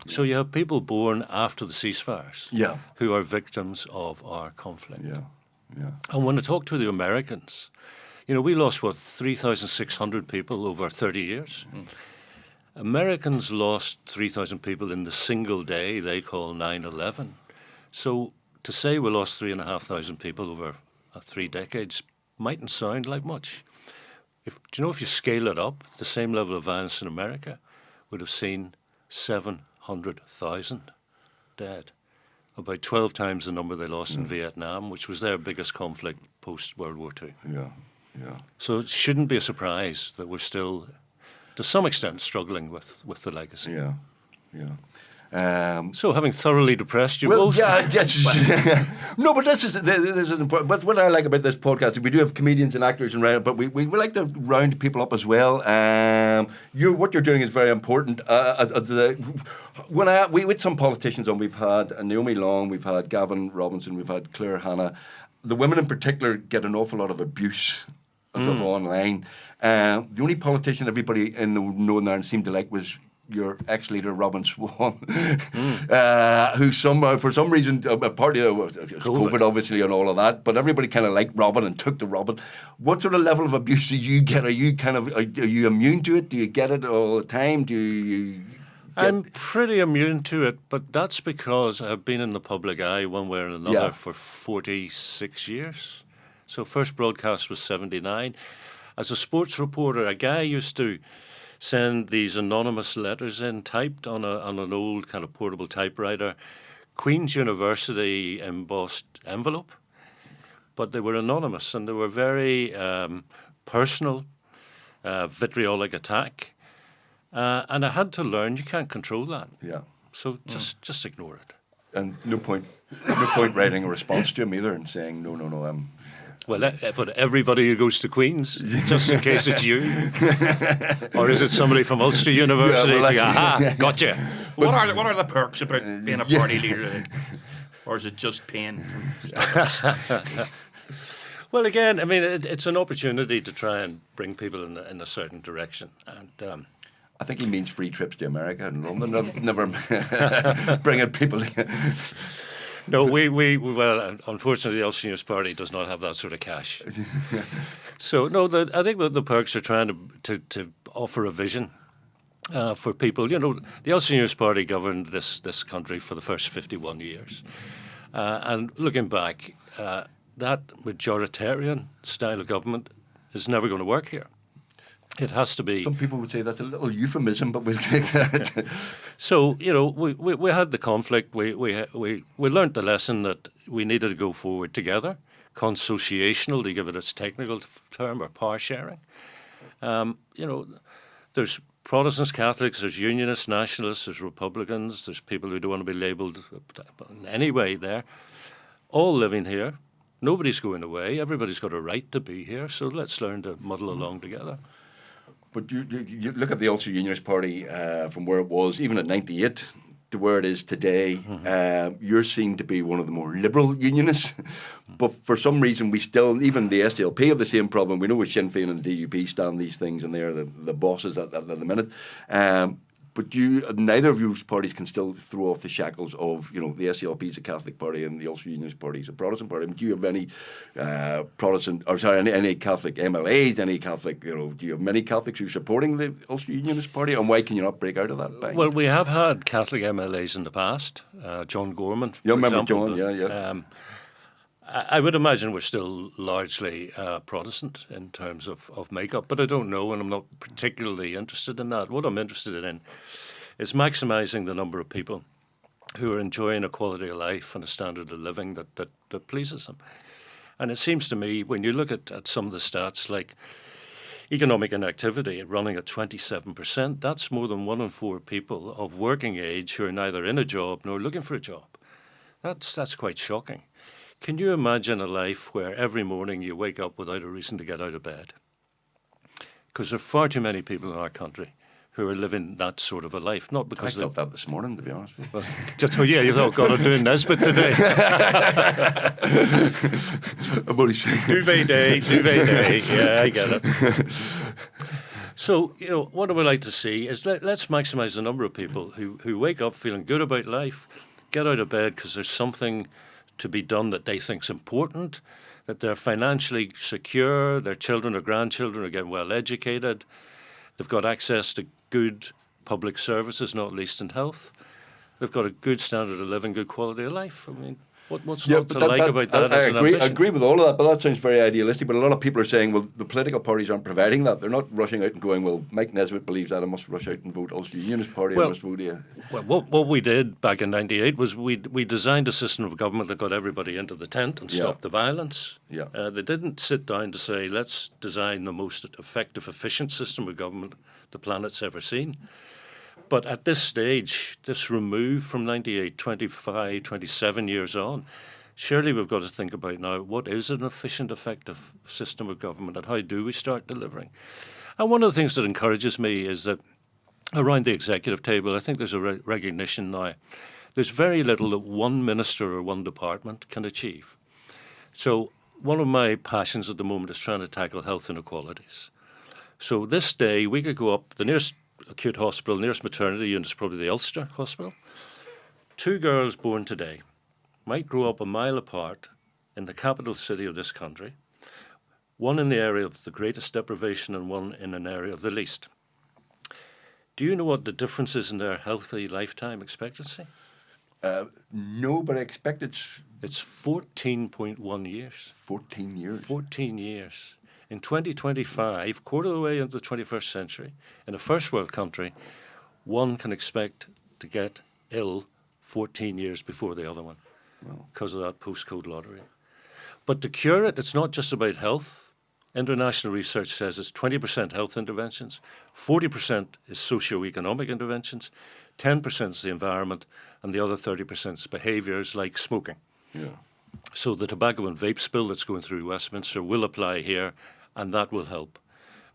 So you have people born after the ceasefires who are victims of our conflict. And when I talk to the Americans, we lost, 3,600 people over 30 years? Americans lost 3,000 people in the single day they call 9/11. So to say we lost 3,500 people over 3 decades mightn't sound like much. If you scale it up, the same level of violence in America would have seen 700,000 dead, about 12 times the number they lost in Vietnam, which was their biggest conflict post-World War II. So it shouldn't be a surprise that we're still, to some extent, struggling with the legacy. So, having thoroughly depressed you both? Yeah, yes. No, but this is important. But what I like about this podcast, we do have comedians and actors and but we like to round people up as well. What you're doing is very important. With some politicians on, we've had Naomi Long, we've had Gavin Robinson, we've had Claire Hanna. The women in particular get an awful lot of abuse of online. The only politician everybody in the Northern Ireland seemed to like was your ex-leader Robin Swan, who somehow, for some reason, partly COVID obviously and all of that, but everybody kind of liked Robin and took to Robin. What sort of level of abuse do you get? Are you immune to it? Do you get it all the time? I'm pretty immune to it, but that's because I've been in the public eye one way or another for 46 years. So first broadcast was 79. As a sports reporter, a guy used to send these anonymous letters in, typed on an old kind of portable typewriter, Queen's University embossed envelope, but they were anonymous and they were very personal, vitriolic attack. And I had to learn you can't control that. Yeah. So just ignore it. And no point writing a response to him either and saying no. Well, for everybody who goes to Queen's, just in case it's you, or is it somebody from Ulster University? Aha, gotcha. What are the perks about being a party leader, or is it just pain? Well, again, I mean, it's an opportunity to try and bring people in a certain direction, and. I think he means free trips to America and London, never bringing people. No, well, unfortunately, the Ulster Unionist Party does not have that sort of cash. So, no, I think that the perks are trying to offer a vision for people. You know, the Ulster Unionist Party governed this country for the first 51 years. And looking back, that majoritarian style of government is never going to work here. It has to be. Some people would say that's a little euphemism, but we'll take that. So, you know, we had the conflict. We learnt the lesson that we needed to go forward together. Consociational, to give it its technical term, or power sharing. You know, there's Protestants, Catholics, there's Unionists, Nationalists, there's Republicans, there's people who don't want to be labelled in any way there. All living here. Nobody's going away. Everybody's got a right to be here. So let's learn to muddle along together. But you look at the Ulster Unionist Party from where it was, even at 98, to where it is today. You're seen to be one of the more liberal unionists. But for some reason, we still, even the SDLP have the same problem. We know with Sinn Féin and the DUP stand these things, and they're the bosses at the minute. But neither of those parties can still throw off the shackles of, you know, the SDLP is a Catholic party and the Ulster Unionist Party is a Protestant party. Do you have any any Catholic MLAs, any Catholic, you know, do you have many Catholics who are supporting the Ulster Unionist Party, and why can you not break out of that bang? Well, we have had Catholic MLAs in the past, John Gorman, for remember example, John, yeah. I would imagine we're still largely Protestant in terms of makeup, but I don't know, and I'm not particularly interested in that. What I'm interested in is maximising the number of people who are enjoying a quality of life and a standard of living that pleases them. And it seems to me, when you look at some of the stats, like economic inactivity running at 27%, that's more than 1 in 4 people of working age who are neither in a job nor looking for a job. That's quite shocking. Can you imagine a life where every morning you wake up without a reason to get out of bed? Because there are far too many people in our country who are living that sort of a life. Not because I felt that this morning, to be honest with you. Just, yeah, you thought, God, I'm doing Nesbitt today. Duvet day. Yeah, I get it. So, you know, what I would like to see is let's maximise the number of people who wake up feeling good about life, get out of bed because there's something to be done that they think is important, that they're financially secure, their children or grandchildren are getting well educated, they've got access to good public services, not least in health, they've got a good standard of living, good quality of life. I mean, what's not to like about that as an ambition? I agree with all of that, but that sounds very idealistic. But a lot of people are saying, well, the political parties aren't providing that. They're not rushing out and going, well, Mike Nesbitt believes that, I must rush out and vote Ulster Unionist Party, I must vote Well, what we did back in 98 was we designed a system of government that got everybody into the tent and stopped the violence. Yeah. They didn't sit down to say, let's design the most effective, efficient system of government the planet's ever seen. But at this stage, this remove from 98, 25, 27 years on, surely we've got to think about now, what is an efficient, effective system of government, and how do we start delivering? And one of the things that encourages me is that around the executive table, I think there's a recognition now. There's very little that one minister or one department can achieve. So one of my passions at the moment is trying to tackle health inequalities. So this day, we could go up, the nearest acute hospital, nearest maternity unit is probably the Ulster hospital. 2 girls born today might grow up a mile apart in the capital city of this country, one in the area of the greatest deprivation and one in an area of the least. Do you know what the difference is in their healthy lifetime expectancy? No, but I expect it's 14.1 years. 14 years. 14 years. In 2025, quarter of the way into the 21st century, in a first world country, one can expect to get ill 14 years before the other one because of that postcode lottery. But to cure it, it's not just about health. International research says it's 20% health interventions, 40% is socio-economic interventions, 10% is the environment, and the other 30% is behaviours like smoking. Yeah. So the tobacco and vape bill that's going through Westminster will apply here, and that will help,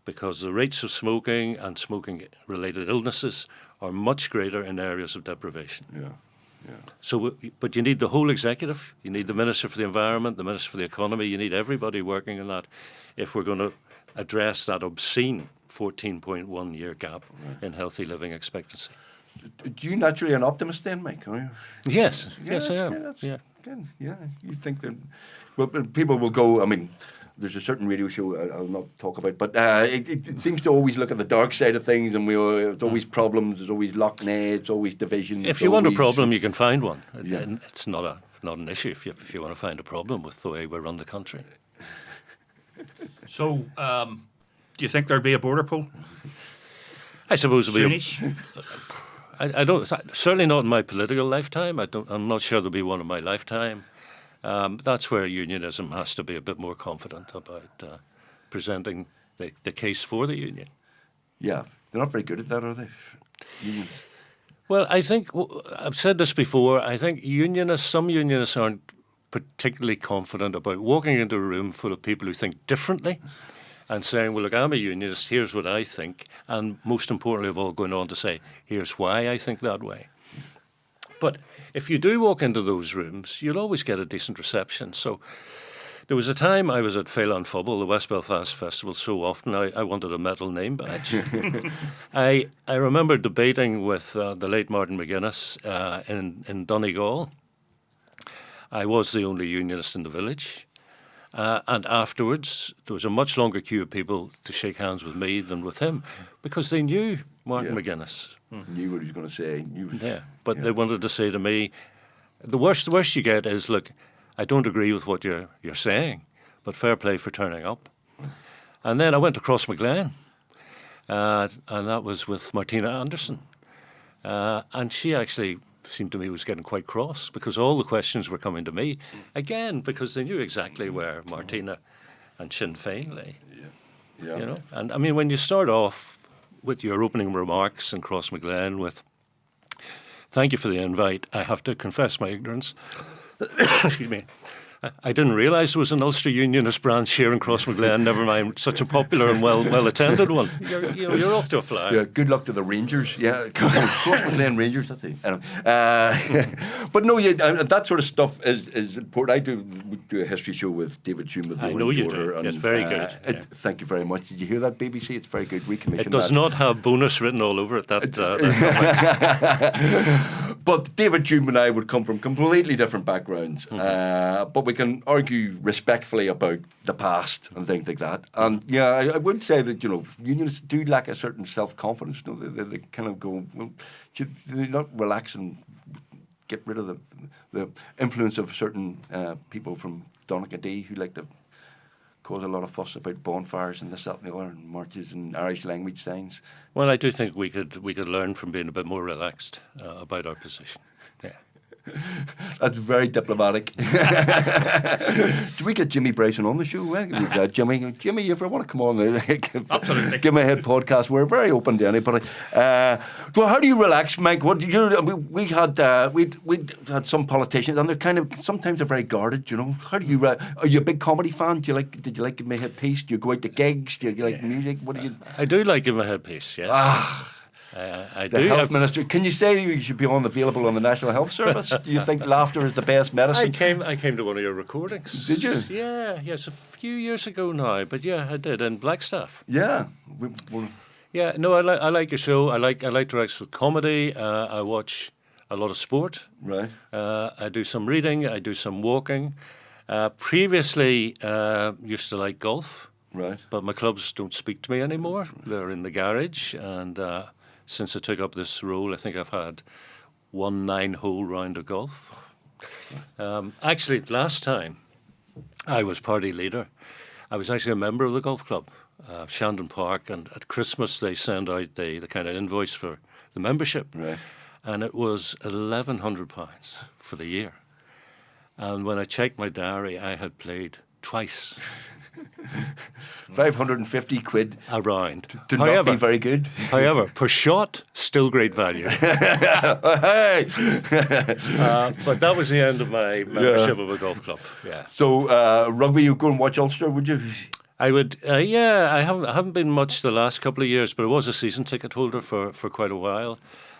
because the rates of smoking and smoking-related illnesses are much greater in areas of deprivation. Yeah. Yeah. So, but you need the whole executive. You need the Minister for the Environment, the Minister for the Economy. You need everybody working on that if we're going to address that obscene 14.1-year gap in healthy living expectancy. Do you naturally an optimist then, Mike? Are you? Yes, Yeah, yes, I am. Good. Yeah, you think that? Well, people will go. I mean, there's a certain radio show I'll not talk about, but it seems to always look at the dark side of things, and it's always problems. There's always Loch Ness. It's always division. If you want a problem, you can find one. Yeah. It's not an issue if you want to find a problem with the way we run the country. So, do you think there'll be a border poll? I suppose it'll be. Soonish? I don't. Certainly not in my political lifetime. I'm not sure there'll be one in my lifetime. That's where unionism has to be a bit more confident about presenting the case for the union. Yeah, they're not very good at that, are they? Unions. Well, I think I've said this before. I think some unionists aren't particularly confident about walking into a room full of people who think differently and saying, well, look, I'm a unionist, here's what I think, and most importantly of all, going on to say, here's why I think that way. But if you do walk into those rooms, you'll always get a decent reception. So there was a time I was at Phelan Fubble, the West Belfast Festival, so often I wanted a metal name badge. I remember debating with the late Martin McGuinness in Donegal. I was the only unionist in the village. And afterwards, there was a much longer queue of people to shake hands with me than with him, because they knew Martin McGuinness. Knew what he was going to say. But they wanted to say to me, the worst you get is, look, I don't agree with what you're saying, but fair play for turning up. And then I went to Crossmaglen, and that was with Martina Anderson. And she actually seemed to me was getting quite cross because all the questions were coming to me, again, because they knew exactly where Martina and Sinn Féin lay. Yeah. You know? And I mean, when you start off with your opening remarks in Crossmaglen with, thank you for the invite, I have to confess my ignorance. Excuse me. I didn't realise there was an Ulster Unionist branch here in Crossmaglen, never mind such a popular and well-attended one. You're off to a fly. Yeah, good luck to the Rangers. Yeah, Crossmaglen Rangers, that's it. Anyway. But no, that sort of stuff is important. I do a history show with David Hume. I know you do. Yes, very good. Thank you very much. Did you hear that, BBC? It's very good. We commissioned It does not have bonus written all over it, that But David Hume and I would come from completely different backgrounds. But we can argue respectfully about the past and things like that. And yeah, I would say that, unionists do lack a certain self-confidence. They kind of go, well, they not relax and get rid of the influence of certain people from Donegal who like to cause a lot of fuss about bonfires and this, that, and the other, and marches and Irish language signs. Well, I do think we could learn from being a bit more relaxed about our position. Yeah. That's very diplomatic. Do we get Jimmy Bryson on the show? Jimmy, if you want to come on, absolutely. Give My Head podcast. We're very open to anybody. Well, how do you relax, Mike? What do you? We had some politicians, and they're kind of sometimes they're very guarded. You know, how do you? Are you a big comedy fan? Did you like Give My Head piece? Do you go out to gigs? Do you like music? What do you? I do like Give My Head piece. Yes. I the do. health minister. Can you say you should be available on the National Health Service? Do you think laughter is the best medicine? I came to one of your recordings. Did you? Yeah, yes, a few years ago now, but yeah, I did in Blackstaff. Yeah. Yeah, no, I like your show. I like to write with comedy. I watch a lot of sport. Right. I do some reading. I do some walking. Previously, used to like golf. Right. But my clubs don't speak to me anymore. They're in the garage, and since I took up this role, I think I've had 1 9-hole round of golf. Actually, last time I was party leader, I was actually a member of the golf club, Shandon Park, and at Christmas they send out the kind of invoice for the membership, right. And it was £1,100 for the year. And when I checked my diary, I had played twice. 550 quid a round. To not be very good. However, per shot, still great value. But that was the end of my membership of a golf club. Yeah. So rugby, you go and watch Ulster, would you? I would. Yeah, I haven't been much the last couple of years, but I was a season ticket holder for quite a while.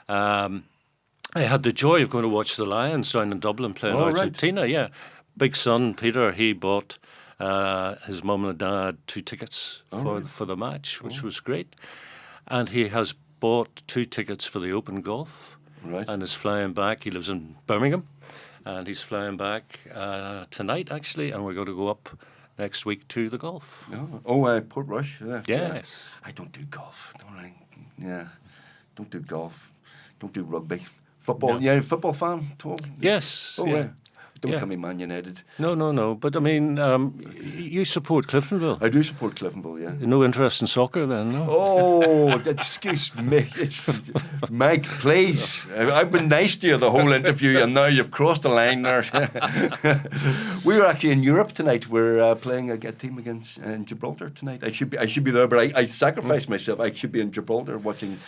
I had the joy of going to watch the Lions down in Dublin playing Argentina. Right. Yeah, big son Peter, he bought his mum and dad 2 tickets for the match, which was great. And he has bought 2 tickets for the Open Golf, and is flying back. He lives in Birmingham, and he's flying back tonight, actually, and we're going to go up next week to the golf. Port Rush. Yeah. Yes. I don't do golf, don't I? Yeah, don't do golf. Don't do rugby. Football, no. Yeah, football fan at all? Yes. Yeah. Don't tell me Man United. No. But I mean, you support Cliftonville. I do support Cliftonville, yeah. No interest in soccer then, no? Oh, excuse me. Mike, please. I've been nice to you the whole interview, and now you've crossed the line there. We were actually in Europe tonight. We're playing a team against Gibraltar tonight. I should be there, but I sacrificed myself. I should be in Gibraltar watching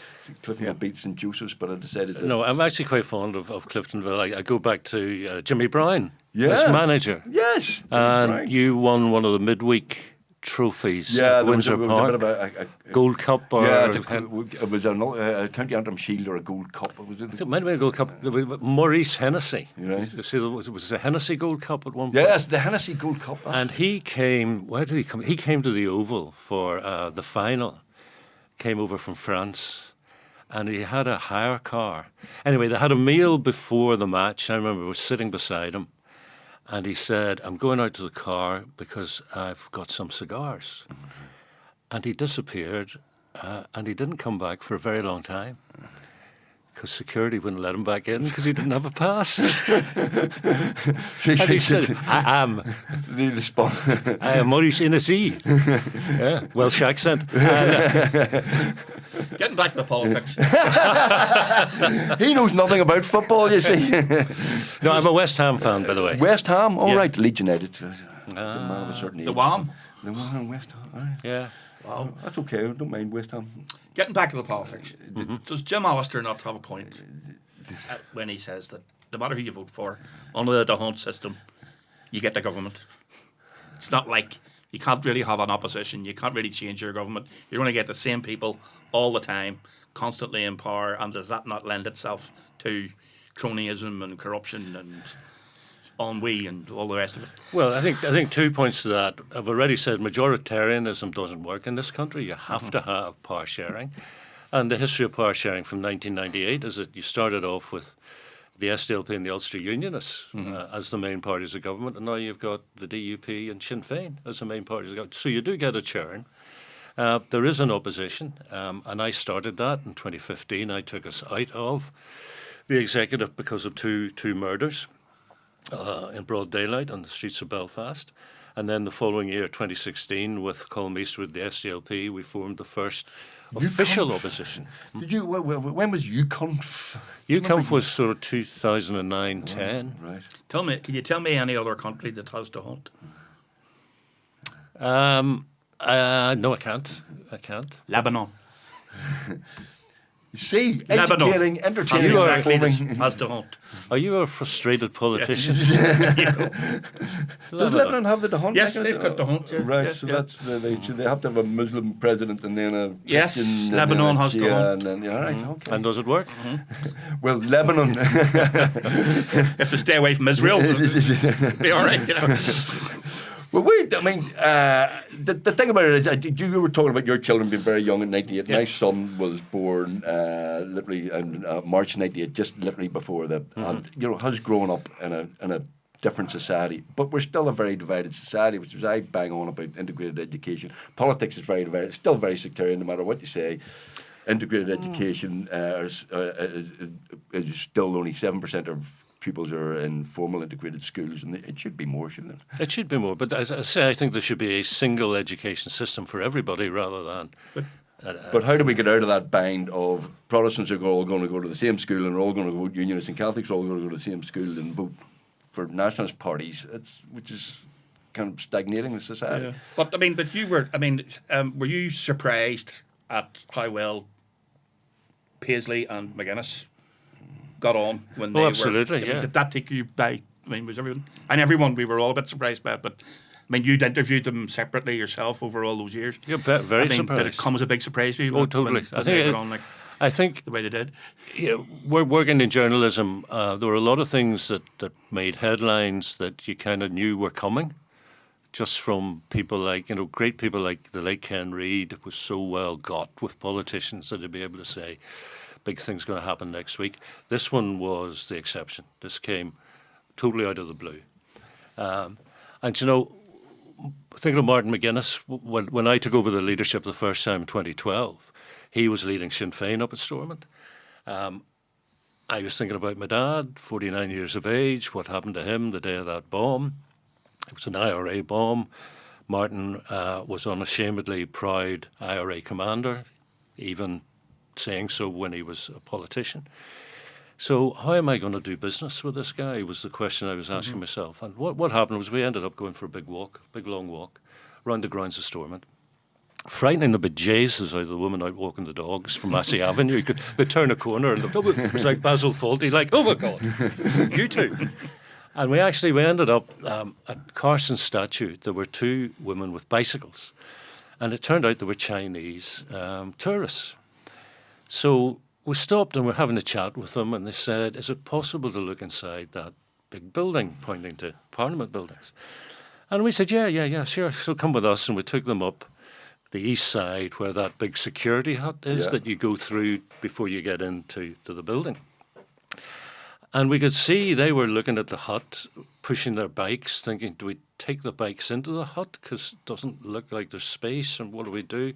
Cliftonville beat St. Joseph's, but I decided to... No, I'm actually quite fond of Cliftonville. I go back to Jimmy Brown as manager. Yes. And you won one of the midweek trophies at Windsor Park. Was a Gold Cup or... Yeah, it was a County Antrim Shield or a Gold Cup. It might have been a Gold Cup. Maurice Hennessy. Right. You see, it was the Hennessy Gold Cup at one point. Yes, the Hennessy Gold Cup. And he came... Where did he come? He came to the Oval for the final. Came over from France. And he had a hire car. Anyway, they had a meal before the match. I remember I was sitting beside him. And he said, I'm going out to the car because I've got some cigars. Mm-hmm. And he disappeared. And he didn't come back for a very long time. Because security wouldn't let him back in because he didn't have a pass. And he said, I am Maurice Hennessy. Yeah, Welsh accent. Getting back to the politics. He knows nothing about football, you see. No, I'm a West Ham fan, by the way. West Ham? All right, Leeds United. It's a man of a certain age. The Wham? The Wham, West Ham. All right. Yeah. Wow. That's okay, I don't mind West Ham. Getting back to the politics. Mm-hmm. Does Jim Ulster not have a point when he says that no matter who you vote for, under the Hunt system, you get the government? It's not like you can't really have an opposition. You can't really change your government. You're going to get the same people all the time, constantly in power. And does that not lend itself to cronyism and corruption and ennui and all the rest of it? Well, I think 2 points to that. I've already said majoritarianism doesn't work in this country. You have to have power sharing. And the history of power sharing from 1998 is that you started off with the SDLP and the Ulster Unionists as the main parties of government, and now you've got the DUP and Sinn Féin as the main parties of government. So you do get a churn. There is an opposition, and I started that in 2015. I took us out of the executive because of two murders in broad daylight on the streets of Belfast. And then the following year, 2016, with Colm Eastwood, the SDLP, we formed the first official opposition. Did you? When was UConf? UConf was sort of 2009, 10. Right. Can you tell me any other country that has the hunt? No, I can't. Lebanon. See, Lebanon. educating, entertaining, Exactly informing. has the hunt. Are you a frustrated politician? Does Lebanon have the hunt? Yes, they've got the hunt. Yeah. Right, Yeah, so yeah. that's they have to have a Muslim president and then a Yes, Christian, Lebanon and has the hunt. and then, all right, okay. And does it work? Well, Lebanon. If they stay away from Israel, it'll be all right. You know. Well, I mean, the thing about it is, you were talking about your children being very young in '98. Yeah. My son was born literally in March '98, just literally before that, and has grown up in a different society. But we're still a very divided society, which is I bang on about integrated education. Politics is very divided. It's still very sectarian, no matter what you say. Integrated education is still only 7% of pupils are in formal integrated schools, and it should be more, shouldn't it? It should be more, but as I say, I think there should be a single education system for everybody rather than. But how do we get out of that bind of Protestants are all going to go to the same school and are all going to vote Unionist, and Catholics are all going to go to the same school and vote for nationalist parties? Which is kind of stagnating the society. Yeah. But you were. Were you surprised at how well Paisley and McGuinness got on when they absolutely, were? yeah. Did that take you by? Was everyone? We were all a bit surprised by it, but. You'd interviewed them separately yourself over all those years. Yeah, very surprised. Did it come as a big surprise to you? Oh, totally. I think the way they did. Yeah, we're working in journalism. There were a lot of things that made headlines that you kind of knew were coming, just from people like great people like the late Ken Reid. It was so well got with politicians that they'd be able to say, "Big thing's going to happen next week." This one was the exception. This came totally out of the blue, and thinking of Martin McGuinness, when I took over the leadership the first time in 2012, he was leading Sinn Féin up at Stormont. I was thinking about my dad, 49 years of age, what happened to him the day of that bomb. It was an IRA bomb. Martin was unashamedly proud IRA commander, even saying so when he was a politician. So how am I going to do business with this guy was the question I was asking myself. And what happened was we ended up going for a big long walk, around the grounds of Stormont. Frightening the bejesus out of the woman out walking the dogs from Massey Avenue. They turn a corner and looked, it was like Basil Fawlty, like, oh my God, you two. And we ended up at Carson's statue. There were two women with bicycles. And it turned out they were Chinese tourists. So we stopped and we're having a chat with them, and they said, is it possible to look inside that big building, pointing to Parliament buildings? And we said, yeah, sure. So come with us, and we took them up the east side where that big security hut is that you go through before you get into the building. And we could see they were looking at the hut, pushing their bikes, thinking, do we take the bikes into the hut? Because it doesn't look like there's space, and what do we do?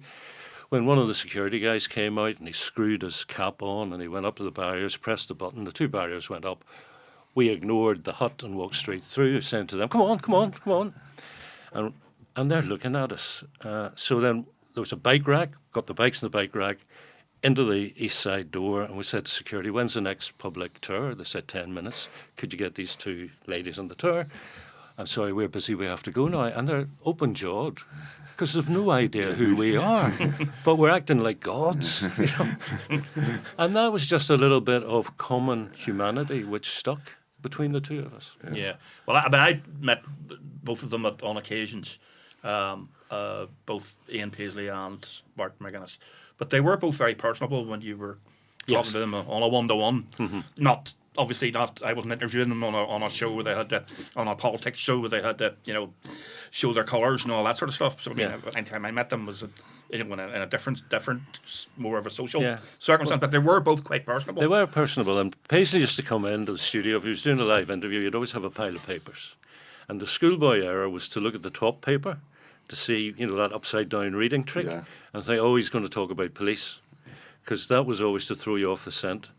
When one of the security guys came out and he screwed his cap on and he went up to the barriers, pressed the button, the two barriers went up. We ignored the hut and walked straight through, saying to them, come on. And they're looking at us. So then there was a bike rack, got the bikes in the bike rack, into the east side door, and we said to security, when's the next public tour? They said 10 minutes. Could you get these two ladies on the tour? I'm sorry, we're busy, we have to go now. And they're open-jawed because they've no idea who we are, but we're acting like gods. And that was just a little bit of common humanity which stuck between the two of us. Yeah. Well, I met both of them on occasions, both Ian Paisley and Martin McGuinness. But they were both very personable when you were talking to them on a one-to-one. Obviously not. I wasn't interviewing them on a show where they had to, on a politics show where they had to, show their colours and all that sort of stuff. So anytime I met them was in a different, more of a social circumstance. But they were both quite personable. They were personable, and Paisley used to come into the studio. If he was doing a live interview, you'd always have a pile of papers, and the schoolboy error was to look at the top paper to see, that upside down reading trick, and think, oh, he's going to talk about police, because that was always to throw you off the scent.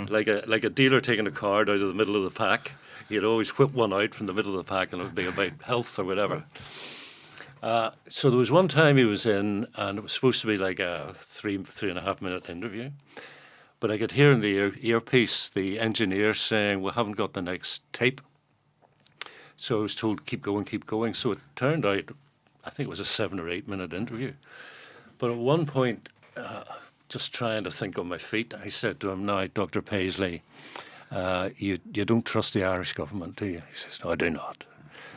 Like a dealer taking a card out of the middle of the pack, he'd always whip one out from the middle of the pack, and it would be about health or whatever. So there was one time he was in, and it was supposed to be like a 3.5 minute interview. But I could hear in the earpiece the engineer saying, "We haven't got the next tape." So I was told, keep going, keep going. So it turned out, I think it was a 7 or 8 minute interview. But at one point, just trying to think on my feet, I said to him, "Now, Dr. Paisley, you don't trust the Irish government, do you?" He says, "No, I do not."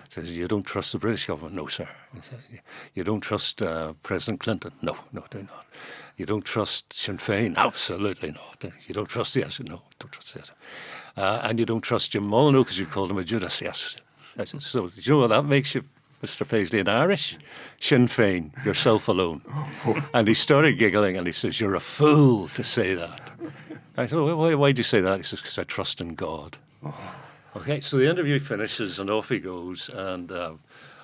He says, "You don't trust the British government?" "No, sir." He says, "You don't trust President Clinton?" "No, I do not." "You don't trust Sinn Féin?" "Absolutely not." "You don't trust the SNP?" "No, don't trust the SNP." "And you don't trust Jim Molyneux because you called him a Judas?" "Yes." I said, "So, do you know what that makes you, Mr. Paisley, an Irish?" "Sinn Féin, yourself alone." And he started giggling and he says, "You're a fool to say that." I said, "Well, why do you say that?" He says, "Because I trust in God." Okay, so the interview finishes and off he goes. And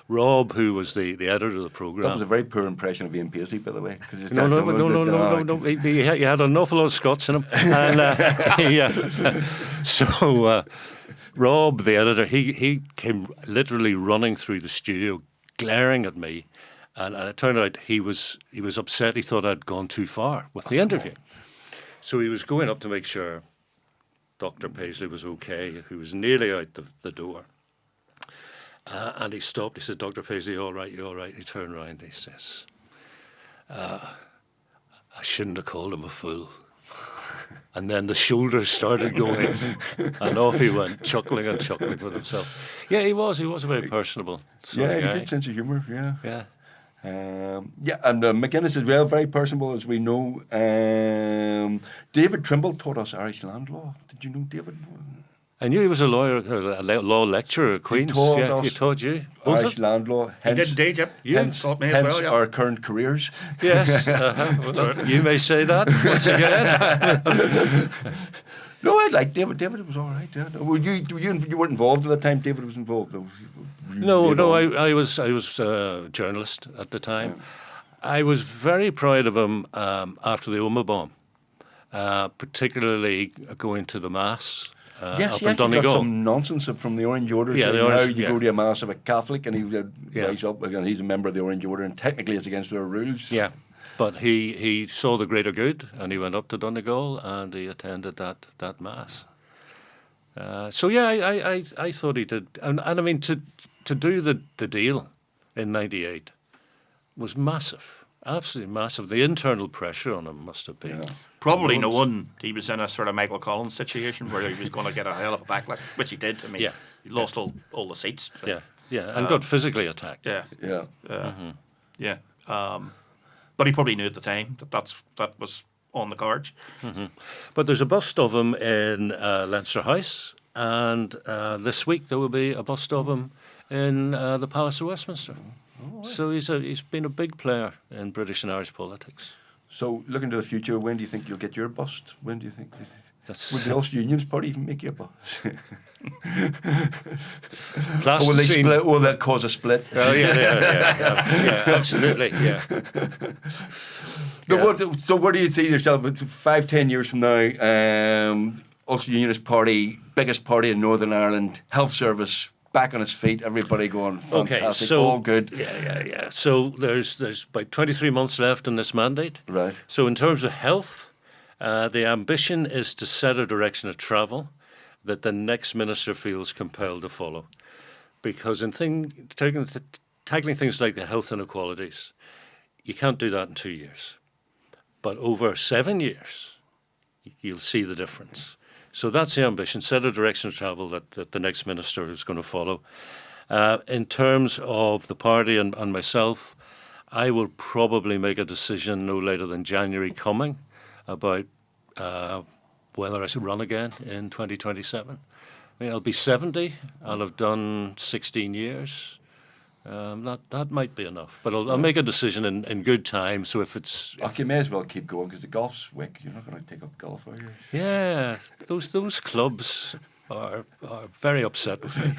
Rob, who was the editor of the programme. That was a very poor impression of Ian Paisley, by the way. No. He had an awful lot of Scots in him. And so Rob, the editor, he came literally running through the studio, glaring at me. And it turned out he was upset. He thought I'd gone too far with the interview. So he was going up to make sure Dr. Paisley was okay, who was nearly out the door. And he stopped. He said, "Dr. Paisley, you all right? You all right?" He turned around and he says, "I shouldn't have called him a fool." And then the shoulders started going, and off he went, chuckling with himself. Yeah, he was a very personable sort of he had guy. a good sense of humour, yeah. Yeah. And McGuinness as well, very personable, as we know. David Trimble taught us Irish land law. Did you know David? I knew he was a lawyer, a law lecturer at Queen's. He taught you. Irish land law. He did indeed, yep. Hence, taught me as well, yeah. Our current careers. Yes. You may say that once again. No, I like David. David was all right. Yeah. Well, you weren't involved at the time. David was involved, though. I was a journalist at the time. Yeah. I was very proud of him after the Omagh bomb, particularly going to the mass. Yes, he actually got some nonsense from the Orange Order. Yeah, saying how you go to a mass of a Catholic, and he would rise up again. He's a member of the Orange Order, and technically it's against their rules. Yeah, but he saw the greater good, and he went up to Donegal and he attended that mass. So yeah, I thought he did, and I mean to do the deal in '98 was massive, absolutely massive. The internal pressure on him must have been. Yeah. Probably no one. He was in a sort of Michael Collins situation where he was going to get a hell of a backlash, which he did. I mean, he lost all the seats. But, and got physically attacked. Yeah. But he probably knew at the time that was on the cards. Mm-hmm. But there's a bust of him in Leinster House, and this week there will be a bust of him in the Palace of Westminster. Oh, right. So he's been a big player in British and Irish politics. So, looking to the future, when do you think you'll get your bust? When do you think? Would the Ulster Unionist Party even make you a bust? Will that cause a split? Oh, yeah, absolutely, yeah. So, where do you see yourself 5-10 years from now? Ulster Unionist Party, biggest party in Northern Ireland, health service back on its feet, everybody going fantastic, all good. Yeah. So there's about 23 months left in this mandate. Right. So in terms of health, the ambition is to set a direction of travel that the next minister feels compelled to follow. Because in tackling things like the health inequalities, you can't do that in 2 years. But over 7 years, you'll see the difference. So that's the ambition, set a direction of travel that the next minister is going to follow. In terms of the party and myself, I will probably make a decision no later than January coming about whether I should run again in 2027. I mean, I'll be 70, I'll have done 16 years. That might be enough, but I'll make a decision in good time. So if it's, you may as well keep going because the golf's wick. You're not going to take up golf, are you? Yeah, those clubs are very upset with me.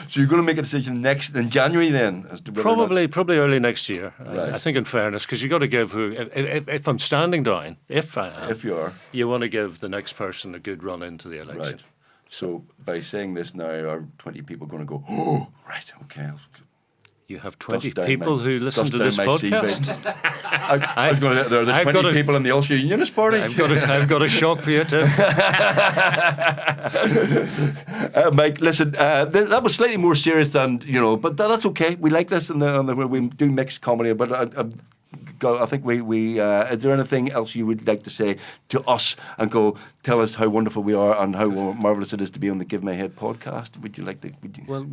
So you're going to make a decision in January then? As to probably early next year. Right. I think in fairness, because you got to give if I'm standing down, if I am, if you are, you want to give the next person a good run into the election. Right. So by saying this now, are 20 people going to go, oh, right, okay. You have 20 Dust down people my- who listen dust to down this my podcast. CV. I was going to, there are the I've 20 got a- people in the Ulster Unionist Party. I've got a shock for you, Tim. Mike, listen, that was slightly more serious than, but that's okay. We like this, we do mixed comedy, but I think we is there anything else you would like to say to us and tell us how wonderful we are and how marvellous it is to be on the Give My Head podcast? Would you like to? Well,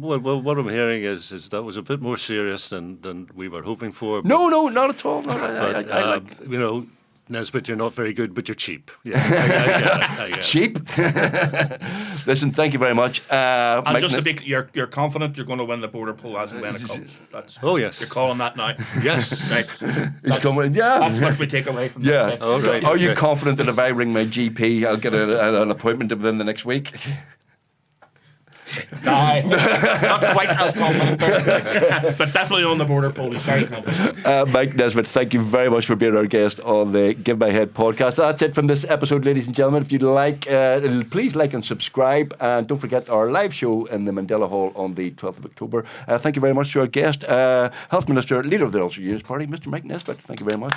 what I'm hearing is that was a bit more serious than we were hoping for. No, not at all. No, I Nesbitt, you're not very good, but you're cheap. Yeah, I get it. Cheap? Listen, thank you very much. And Mike, just to be clear, you're confident you're going to win the border poll as and when it comes. Oh, yes. You're calling that now. Yes. Right. he's coming. Yeah. That's what we take away from Yeah. that. All right. Are you Okay. confident that if I ring my GP, I'll get an appointment within the next week? No, not quite as confident, but definitely on the border poll. He's very confident. Mike Nesbitt, thank you very much for being our guest on the Give My Head podcast. That's it from this episode, ladies and gentlemen. If you'd like, please like and subscribe. And don't forget our live show in the Mandela Hall on the 12th of October. Thank you very much to our guest, Health Minister, leader of the Ulster Unionist Party, Mr. Mike Nesbitt. Thank you very much.